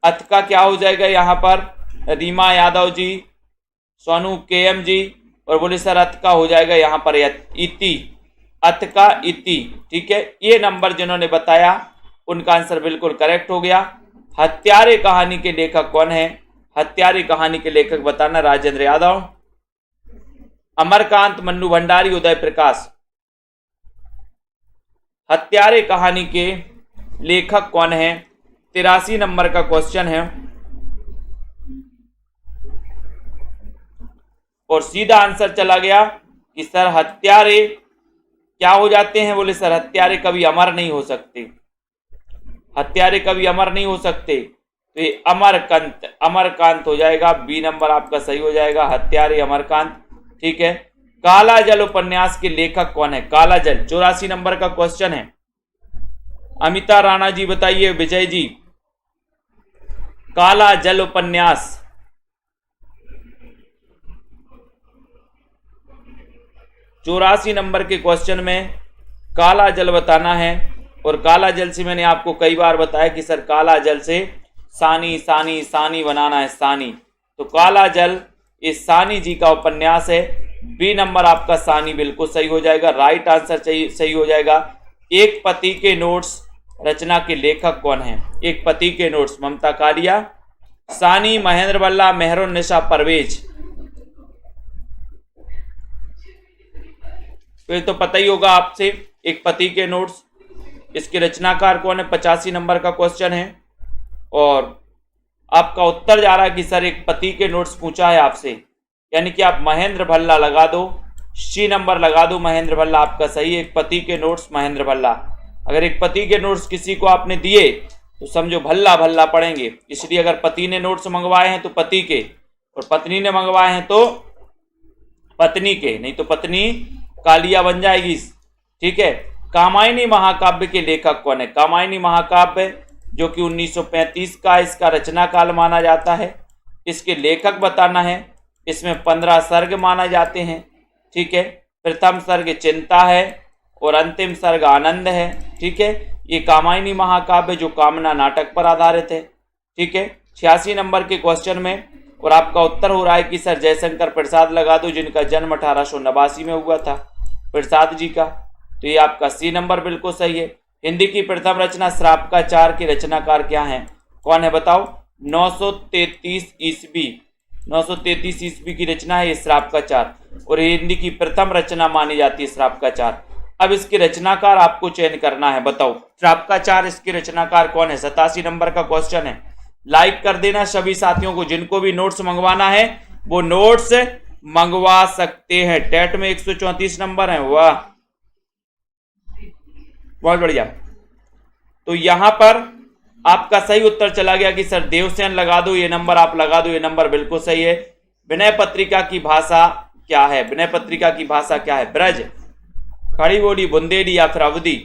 अथ का क्या हो जाएगा? यहाँ पर रीमा यादव जी, सोनू केएम जी, और बोले सर अथ का हो जाएगा यहाँ पर इति। अथ का इति। ठीक है, ये नंबर जिन्होंने बताया उनका आंसर बिल्कुल करेक्ट हो गया। हत्यारे कहानी के लेखक कौन है? हत्यारे कहानी के लेखक बताना। राजेंद्र यादव, अमरकांत, मन्नू भंडारी, उदय प्रकाश। हत्यारे कहानी के लेखक कौन है? 83 नंबर का क्वेश्चन है। और सीधा आंसर चला गया कि सर हत्यारे क्या हो जाते हैं? बोले सर हत्यारे कभी अमर नहीं हो सकते, हत्यारे कभी अमर नहीं हो सकते, तो ये अमरकांत, अमरकांत हो जाएगा। बी नंबर आपका सही हो जाएगा, हत्यारे अमरकांत। ठीक है, काला जल उपन्यास के लेखक कौन है? काला जल 84 नंबर का क्वेश्चन है। अमिता राणा जी बताइए, विजय जी, काला जल उपन्यास 84 नंबर के क्वेश्चन में काला जल बताना है। और काला जल से मैंने आपको कई बार बताया कि सर काला जल से सानी सानी सानी बनाना है, सानी। तो काला जल इस सानी जी का उपन्यास है। बी नंबर आपका सानी बिल्कुल सही हो जाएगा, राइट आंसर सही हो जाएगा। एक पति के नोट्स रचना के लेखक कौन है? एक पति के नोट्स, ममता कालिया, सानी, महेंद्र बल्ला, मेहरुन्निसा परवेज। तो ये तो पता ही होगा आपसे, एक पति के नोट्स, इसके रचनाकार कौन है? 85 नंबर का क्वेश्चन है। और आपका उत्तर जा रहा है कि सर एक पति के नोट्स पूछा है आपसे, यानी कि आप महेंद्र भल्ला लगा दो, सी नंबर लगा दो, महेंद्र भल्ला आपका सही है। एक पति के नोट्स महेंद्र भल्ला। अगर एक पति के नोट्स किसी को आपने दिए तो समझो भल्ला भल्ला पढ़ेंगे, इसलिए अगर पति ने नोट्स मंगवाए हैं तो पति के, और पत्नी ने मंगवाए हैं तो पत्नी के, नहीं तो पत्नी कालिया बन जाएगी। ठीक है, कामायनी महाकाव्य के लेखक कौन है? कामायनी महाकाव्य जो कि 1935 का इसका रचना काल माना जाता है, इसके लेखक बताना है। इसमें 15 सर्ग माने जाते हैं। ठीक है, प्रथम सर्ग चिंता है और अंतिम सर्ग आनंद है। ठीक है, ये कामायनी महाकाव्य जो कामना नाटक पर आधारित है। ठीक है, 86 नंबर के क्वेश्चन में। और आपका उत्तर हो रहा है कि सर जयशंकर प्रसाद लगा दो, जिनका जन्म 1889 में हुआ था, प्रसाद जी का। तो ये आपका सी नंबर बिल्कुल सही है। हिंदी की प्रथम रचना श्रापकाचार के रचनाकार क्या हैं? कौन है बताओ? 933 ईस्वी, 933 ईस्वी की रचना है ये श्रापकाचार, और ये हिंदी की प्रथम रचना मानी जाती है श्रापकाचार। अब इसके रचनाकार आपको चयन करना है, बताओ श्रापकाचार इसके रचनाकार कौन है? 87 नंबर का क्वेश्चन है। लाइक कर देना सभी साथियों को, जिनको भी नोट्स मंगवाना है वो नोट्स मंगवा सकते हैं। टेट में 134 नंबर है, वाह बहुत बढ़िया। तो यहां पर आपका सही उत्तर चला गया कि सर देवसेन लगा दो, ये नंबर आप लगा दो, ये नंबर बिल्कुल सही है। विनय पत्रिका की भाषा क्या है? विनय पत्रिका की भाषा क्या है? ब्रज। खड़ी बोली, बुंदेली या फिर अवधी?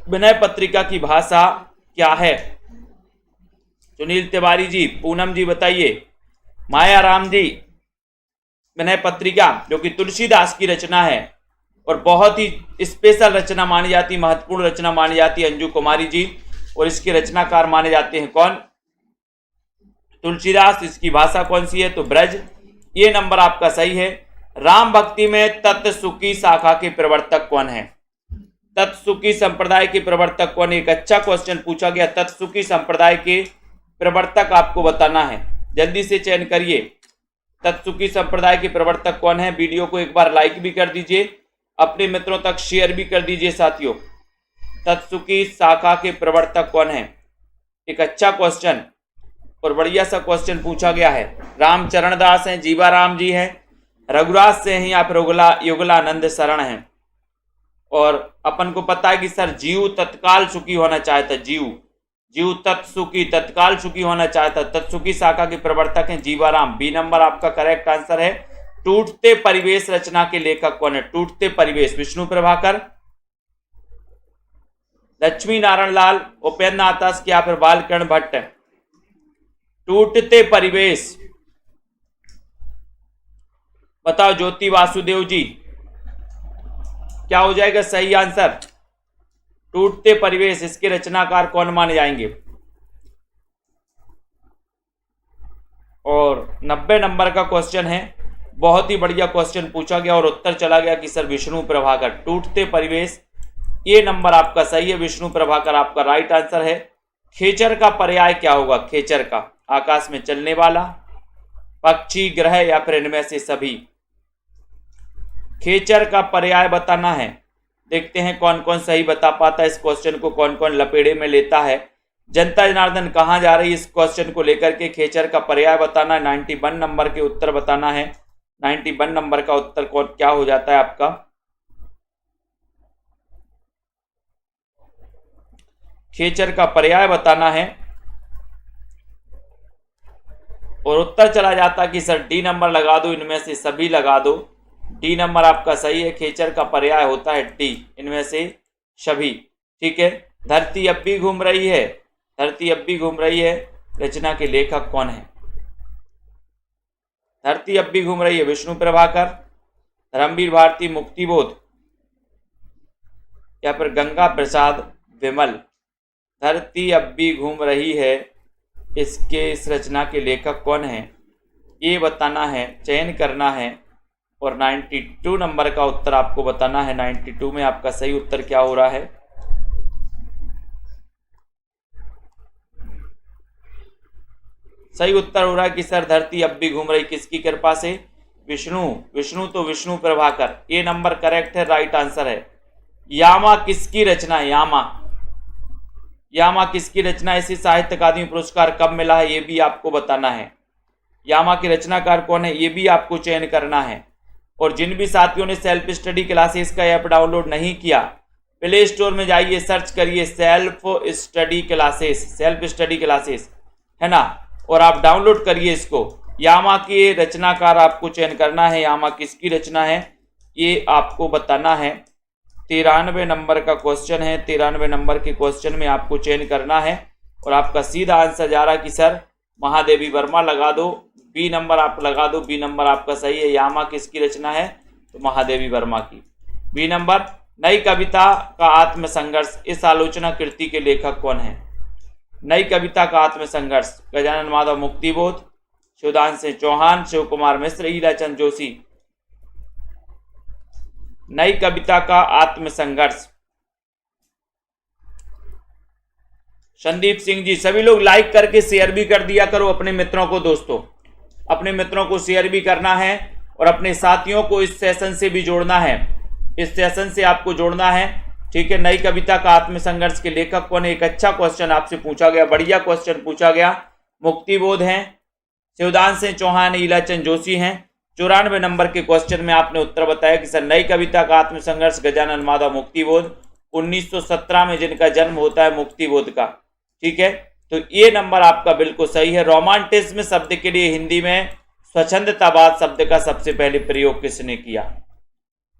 विनय पत्रिका की भाषा क्या है? सुनील तिवारी जी, पूनम जी बताइए। माया राम जी, विनय पत्रिका जो कि तुलसीदास की रचना है और बहुत ही स्पेशल रचना मानी जाती, महत्वपूर्ण रचना मानी जाती है, अंजू कुमारी जी, और इसके रचनाकार माने जाते हैं कौन? तुलसीदास। इसकी भाषा कौन सी है? तो ब्रज। ये नंबर आपका सही है। राम भक्ति में तत्सुकी शाखा के प्रवर्तक कौन है? तत्सुकी संप्रदाय के प्रवर्तक कौन है? एक अच्छा क्वेश्चन पूछा गया। तत्सुकी संप्रदाय के प्रवर्तक आपको बताना है, जल्दी से चयन करिए। तत्सुकी संप्रदाय के प्रवर्तक कौन है? वीडियो को एक बार लाइक भी कर दीजिए, अपने मित्रों तक शेयर भी कर दीजिए साथियों। तत्सुकी शाखा के प्रवर्तक कौन है? एक अच्छा क्वेश्चन और बढ़िया सा क्वेश्चन पूछा गया है। रामचरण दास हैं, जीवाराम जी हैं, रघुराज से हैं या फिर युगलानंद शरण हैं। और अपन को पता है कि सर जीव तत्काल सुखी होना चाहता, जीव तत्सुखी तत्काल सुखी होना चाहता। तत्सुखी शाखा के प्रवर्तक हैं जीवाराम। बी नंबर आपका करेक्ट आंसर है। टूटते परिवेश रचना के लेखक कौन है? टूटते परिवेश विष्णु प्रभाकर, लक्ष्मी नारायण लाल, उपेंद्र नाथ या फिर बालकर्ण भट्ट? टूटते परिवेश बताओ ज्योति वासुदेव जी, क्या हो जाएगा सही आंसर? टूटते परिवेश, इसके रचनाकार कौन माने जाएंगे? और 90 नंबर का क्वेश्चन है, बहुत ही बढ़िया क्वेश्चन पूछा गया और उत्तर चला गया कि सर विष्णु प्रभाकर। टूटते परिवेश, ये नंबर आपका सही है, विष्णु प्रभाकर आपका राइट आंसर है। खेचर का पर्याय क्या होगा? खेचर का आकाश में चलने वाला, पक्षी, ग्रह या फिर इनमें से सभी? खेचर का पर्याय बताना है। देखते हैं कौन कौन सही बता पाता है, इस क्वेश्चन को कौन कौन लपेड़े में लेता है। जनता जनार्दन कहां जा रही है इस क्वेश्चन को लेकर के? खेचर का पर्याय बताना है। 91 नंबर के उत्तर बताना है। 91 नंबर का उत्तर कौन क्या हो जाता है आपका? खेचर का पर्याय बताना है और उत्तर चला जाता कि सर डी नंबर लगा दो, इनमें से सभी लगा दो। डी नंबर आपका सही है। खेचर का पर्याय होता है डी, इनमें से सभी। ठीक है। धरती अब भी घूम रही है, धरती अब भी घूम रही है, रचना के लेखक कौन है? धरती अब भी घूम रही है विष्णु प्रभाकर, धर्मवीर भारती, मुक्तिबोध या फिर गंगा प्रसाद विमल? धरती अब भी घूम रही है, इसके इस रचना के लेखक कौन है ये बताना है, चयन करना है। और 92 नंबर का उत्तर आपको बताना है। 92 में आपका सही उत्तर क्या हो रहा है? सही उत्तर हो रहा है कि सर धरती अब भी घूम रही, किसकी कृपा से? विष्णु तो विष्णु प्रभाकर। ये नंबर करेक्ट है, राइट आंसर है। यामा किसकी रचना है? यामा किसकी रचना? इसी साहित्य अकादमी पुरस्कार कब मिला है ये भी आपको बताना है। यामा के रचनाकार कौन है ये भी आपको चयन करना है। और जिन भी साथियों ने सेल्फ स्टडी क्लासेस का ऐप डाउनलोड नहीं किया, प्ले स्टोर में जाइए, सर्च करिए सेल्फ स्टडी क्लासेस, है ना, और आप डाउनलोड करिए इसको। यामा के रचनाकार आपको चयन करना है। यामा किसकी रचना है ये आपको बताना है। 93 नंबर का क्वेश्चन है। 93 नंबर के क्वेश्चन में आपको चयन करना है और आपका सीधा आंसर जा रहा है कि सर महादेवी वर्मा लगा दो। बी नंबर आप लगा दो, बी नंबर आपका सही है। यामा किसकी रचना है? तो महादेवी वर्मा की। B number. नई कविता का आत्मसंघर्ष, इस आलोचना कृति के लेखक कौन है? नई कविता का आत्मसंघर्ष, गजानन माधव, मुक्तिबोध, शिवदान सिंह चौहान, शिव कुमार मिश्र, ईलाचंद जोशी? नई कविता का आत्मसंघर्ष, संदीप सिंह जी। सभी लोग लाइक करके शेयर भी कर दिया करो अपने मित्रों को। दोस्तों अपने मित्रों को शेयर भी करना है और अपने साथियों को इस सेशन से भी जोड़ना है, इस सेशन से आपको जोड़ना है। ठीक है। नई कविता का आत्मसंघर्ष के लेखक कौन है? एक अच्छा क्वेश्चन आपसे पूछा गया, बढ़िया क्वेश्चन पूछा गया। मुक्तिबोध हैं, शिवदान सिंह चौहान, ईलाचंद जोशी हैं। 94 नंबर के क्वेश्चन में आपने उत्तर बताया कि सर नई कविता का आत्मसंघर्ष, गजानन माधव, मुक्तिबोध। 1917 में जिनका जन्म होता है मुक्तिबोध का। ठीक है। तो ये नंबर आपका बिल्कुल सही है। रोमांटिज्म शब्द के लिए हिंदी में स्वच्छंदतावाद शब्द का सबसे पहले प्रयोग किसने किया?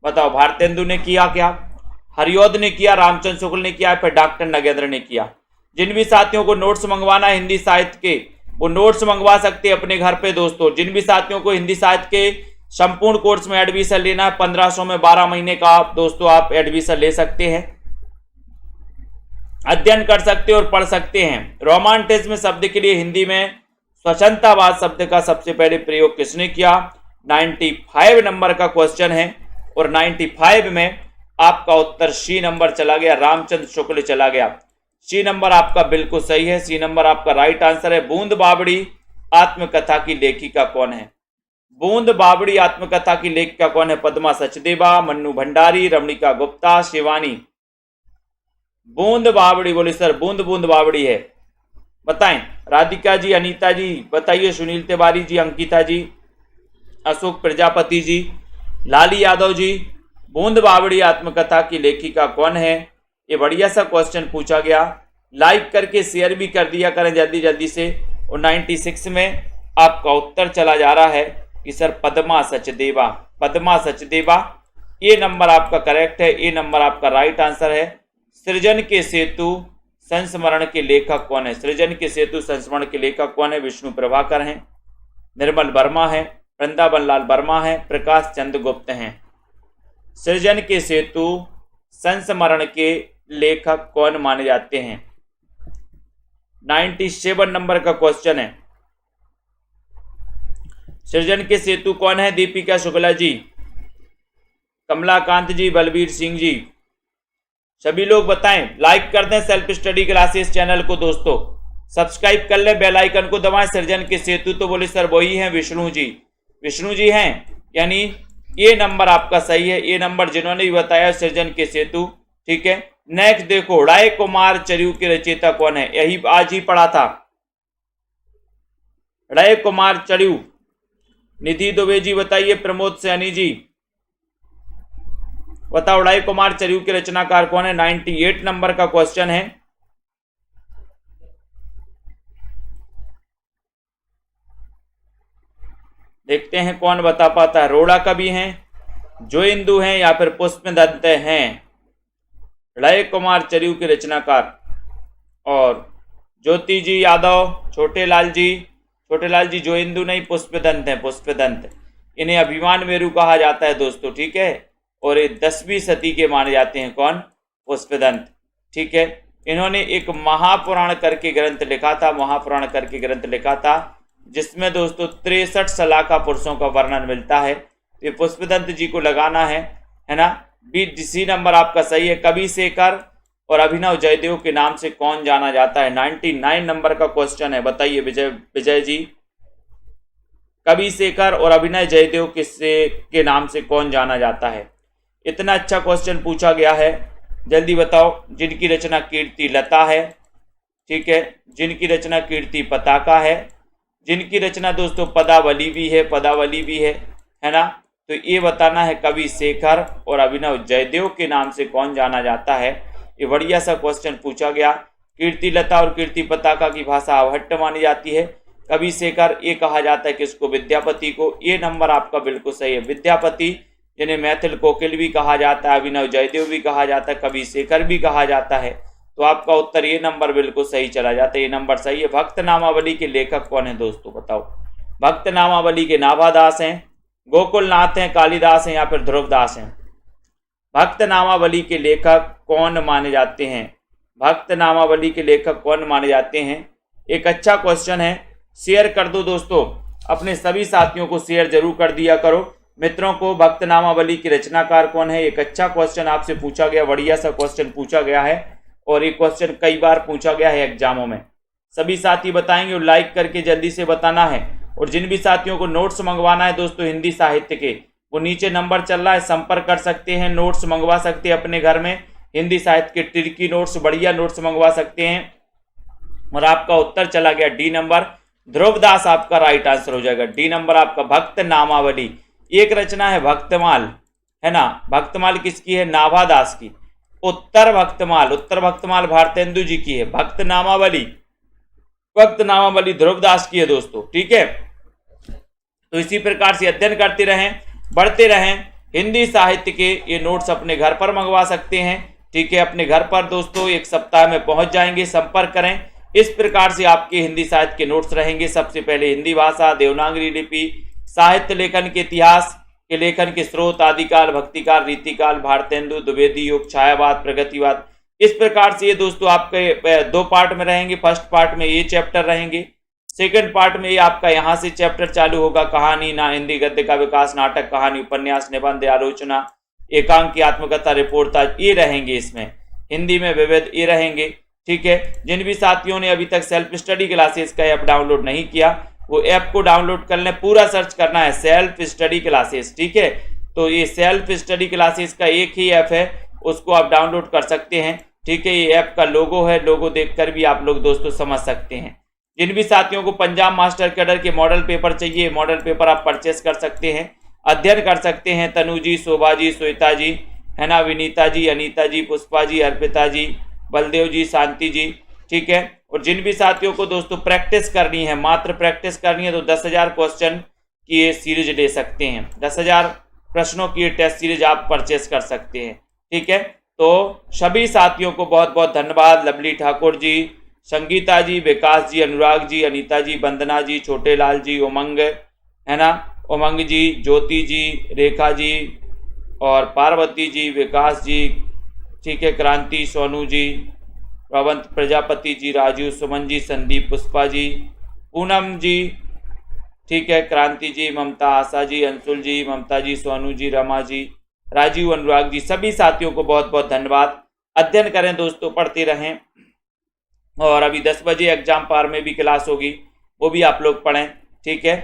बताओ, भारतेंदु ने किया क्या, हरिऔध ने किया, रामचंद्र शुक्ल ने किया, फिर डॉक्टर नगेंद्र ने किया। जिन भी साथियों को नोट्स मंगवाना है हिंदी साहित्य के, वो नोट्स मंगवा सकते हैं अपने घर पे दोस्तों। जिन भी साथियों को हिंदी साहित्य के संपूर्ण कोर्स में एडमिशन लेना है 1500 में 12 महीने का दोस्तों आप एडमिशन ले सकते हैं, अध्ययन कर सकते हैं और पढ़ सकते हैं। रोमांटिज्म शब्द के लिए हिंदी में स्वच्छंदतावाद शब्द का सबसे पहले प्रयोग किसने किया? 95 नंबर का क्वेश्चन है और 95 में आपका उत्तर सी नंबर चला गया, रामचंद्र शुक्ल चला गया। सी नंबर आपका बिल्कुल सही है, सी नंबर आपका राइट आंसर है। बूंद बावड़ी आत्मकथा की लेखिका कौन है? बूंद बावड़ी आत्मकथा की लेखिका कौन है? पद्मा सचदेवा, मन्नू भंडारी, रमणिका गुप्ता, शिवानी। बूंद बावड़ी बोले सर, बूंद बूंद बावड़ी है, बताएं। राधिका जी, अनीता जी बताइए, सुनील तिवारी जी, अंकिता जी, अशोक प्रजापति जी, लाली यादव जी, बूंद बावड़ी आत्मकथा की लेखिका कौन है? ये बढ़िया सा क्वेश्चन पूछा गया। लाइक करके शेयर भी कर दिया करें जल्दी जल्दी से। और 96 में आपका उत्तर चला जा रहा है कि सर पद्मा सचदेवा, पद्मा सचदेवा। ये नंबर आपका करेक्ट है, ये नंबर आपका राइट आंसर है। सृजन के सेतु संस्मरण के लेखक कौन है? सृजन के सेतु संस्मरण के लेखक कौन है? विष्णु प्रभाकर हैं, निर्मल वर्मा है, वृंदावन लाल वर्मा है, प्रकाश चंद्र गुप्त हैं। सृजन के सेतु संस्मरण के लेखक कौन माने जाते हैं? 97 नंबर का क्वेश्चन है। सृजन के सेतु कौन है? दीपिका शुक्ला जी, कमलाकांत जी, बलबीर सिंह जी, सभी लोग बताएं। लाइक कर दें सेल्फ स्टडी क्लासेस चैनल को दोस्तों, सब्सक्राइब कर लें, बेल आइकन को दबाएं। सृजन के सेतु तो बोले सर वही हैं विष्णु जी, विष्णु जी हैं, यानी ये नंबर आपका सही है, ये नंबर जिन्होंने भी बताया सृजन के सेतु, ठीक है। नेक्स्ट देखो, राय कुमार चरियू के रचयिता कौन है? यही आज ही पढ़ा था, राय कुमार चरियू। निधि दुबे जी बताइए, प्रमोद सैनी जी बताओ, राय कुमार चरियू के रचनाकार कौन है? 98 नंबर का क्वेश्चन है। देखते हैं कौन बता पाता है। रोड़ा कवि हैं, जो इंदु हैं या फिर पुष्पदंत हैं? राय कुमार चरियू के रचनाकार। और ज्योति जी यादव, छोटे लाल जी जो इंदु नहीं, पुष्पदंत हैं, पुष्पदंत। इन्हें अभिमान मेरु कहा जाता है दोस्तों, ठीक है। और ये 10वीं सदी के माने जाते हैं, कौन? पुष्पदंत, ठीक है। इन्होंने एक महापुराण करके ग्रंथ लिखा था, महापुराण करके ग्रंथ लिखा था, जिसमें दोस्तों 63 सलाखा पुरुषों का वर्णन मिलता है। ये पुष्पदंत जी को लगाना है ना। सी नंबर आपका सही है। कवि शेखर और अभिनव जयदेव के नाम से कौन जाना जाता है? 99 नंबर का क्वेश्चन है, बताइए विजय जी। कवि शेखर और अभिनव जयदेव के नाम से कौन जाना जाता है? इतना अच्छा क्वेश्चन पूछा गया है, जल्दी बताओ। जिनकी रचना कीर्ति लता है, ठीक है, जिनकी रचना कीर्ति पताका है, जिनकी रचना दोस्तों पदावली भी है, पदावली भी है ना। तो ये बताना है कवि शेखर और अभिनव जयदेव के नाम से कौन जाना जाता है। ये बढ़िया सा क्वेश्चन पूछा गया। कीर्ति लता और कीर्ति पताका की भाषा अवहट्ट मानी जाती है। कवि शेखर ये कहा जाता है किसको? विद्यापति को। ये नंबर आपका बिल्कुल सही है, विद्यापति, जिन्हें मैथिल कोकिल भी कहा जाता है, अभिनव जयदेव भी कहा जाता है, कवि शेखर भी कहा जाता है। तो आपका उत्तर ये नंबर बिल्कुल सही चला जाता है, ये नंबर सही है। भक्त नामावली के लेखक कौन है दोस्तों, बताओ। भक्त नामावली के नाभादास हैं, गोकुलनाथ हैं, कालिदास हैं या फिर ध्रुवदास हैं? भक्त नामावली के लेखक कौन माने जाते हैं? भक्त नामावली के लेखक कौन माने जाते हैं? एक अच्छा क्वेश्चन है, शेयर कर दो दोस्तों, अपने सभी साथियों को शेयर जरूर कर दिया करो मित्रों को। भक्त नामावली के रचनाकार कौन है? एक अच्छा क्वेश्चन आपसे पूछा गया, बढ़िया सा क्वेश्चन पूछा गया है और ये क्वेश्चन कई बार पूछा गया है एग्जामों में। सभी साथी बताएंगे और लाइक करके जल्दी से बताना है। और जिन भी साथियों को नोट्स मंगवाना है दोस्तों हिंदी साहित्य के, वो नीचे नंबर चल रहा है, संपर्क कर सकते हैं, नोट्स मंगवा सकते हैं अपने घर में। हिंदी साहित्य के ट्रिकी नोट्स, बढ़िया नोट्स मंगवा सकते हैं। और आपका उत्तर चला गया डी नंबर, ध्रुवदास आपका राइट आंसर हो जाएगा। डी नंबर आपका भक्त नामावली। एक रचना है भक्तमाल, है ना। भक्तमाल किसकी है? नाभादास की। उत्तर भक्तमाल भारतेंदु जी की है। भक्त नामावली ध्रुवदास की है दोस्तों, ठीक है। तो इसी प्रकार से अध्ययन करते रहें, बढ़ते रहें, हिंदी साहित्य के ये नोट्स अपने घर पर मंगवा सकते हैं। ठीक है, अपने घर पर दोस्तों 1 सप्ताह में पहुंच जाएंगे। संपर्क करें। इस प्रकार से आपके हिंदी साहित्य के नोट्स रहेंगे। सबसे पहले हिंदी भाषा, देवनागरी लिपि, साहित्य लेखन के इतिहास के लेखन के स्रोत, आदिकाल, भक्तिकाल, रीतिकाल, भारतेंदु, द्विवेदी युग, छायावाद, प्रगतिवाद। इस प्रकार से ये दोस्तों आपके 2 पार्ट में रहेंगे। फर्स्ट पार्ट में ये चैप्टर रहेंगे, सेकंड पार्ट में ये आपका यहाँ से चैप्टर चालू होगा। कहानी, ना हिंदी गद्य का विकास, नाटक, कहानी, उपन्यास, निबंध, आलोचना, एकांकी, आत्मकथा, रिपोर्ट, ये रहेंगे। इसमें हिंदी में विविध ये रहेंगे। ठीक है, जिन भी साथियों ने अभी तक सेल्फ स्टडी क्लासेस का ऐप डाउनलोड नहीं किया वो ऐप को डाउनलोड कर लें। पूरा सर्च करना है सेल्फ स्टडी क्लासेस। ठीक है, तो ये सेल्फ स्टडी क्लासेस का एक ही ऐप है, उसको आप डाउनलोड कर सकते हैं। ठीक है, ये ऐप का लोगो है, लोगो देखकर भी आप लोग दोस्तों समझ सकते हैं। जिन भी साथियों को पंजाब मास्टर कैडर के मॉडल पेपर चाहिए, मॉडल पेपर आप परचेस कर सकते हैं, अध्ययन कर सकते हैं। तनु जी, शोभा जी, श्वेता जी, है ना, विनीता जी, अनीता जी, पुष्पा जी, अर्पिता जी, बलदेव जी, शांति जी। ठीक है, और जिन भी साथियों को दोस्तों प्रैक्टिस करनी है, मात्र प्रैक्टिस करनी है, तो 10,000 क्वेश्चन की ये सीरीज ले सकते हैं। 10,000 प्रश्नों की टेस्ट सीरीज आप परचेस कर सकते हैं। ठीक है, तो सभी साथियों को बहुत बहुत धन्यवाद। लवली ठाकुर जी, संगीता जी, विकास जी, अनुराग जी, अनीता जी, वंदना जी, छोटे लाल जी, उमंग, है ना, उमंग जी, ज्योति जी, रेखा जी और पार्वती जी, विकास जी। ठीक है, क्रांति, सोनू जी, प्रवंत प्रजापति जी, राजू, सुमन जी, संदीप, पुष्पा जी, पूनम जी। ठीक है, क्रांति जी, ममता, आशा जी, अंशुल जी, ममता जी, सोनू जी, रमा जी, राजीव, अनुराग जी, सभी साथियों को बहुत बहुत धन्यवाद। अध्ययन करें दोस्तों, पढ़ते रहें। और अभी 10 बजे एग्जाम पार में भी क्लास होगी, वो भी आप लोग पढ़ें। ठीक है,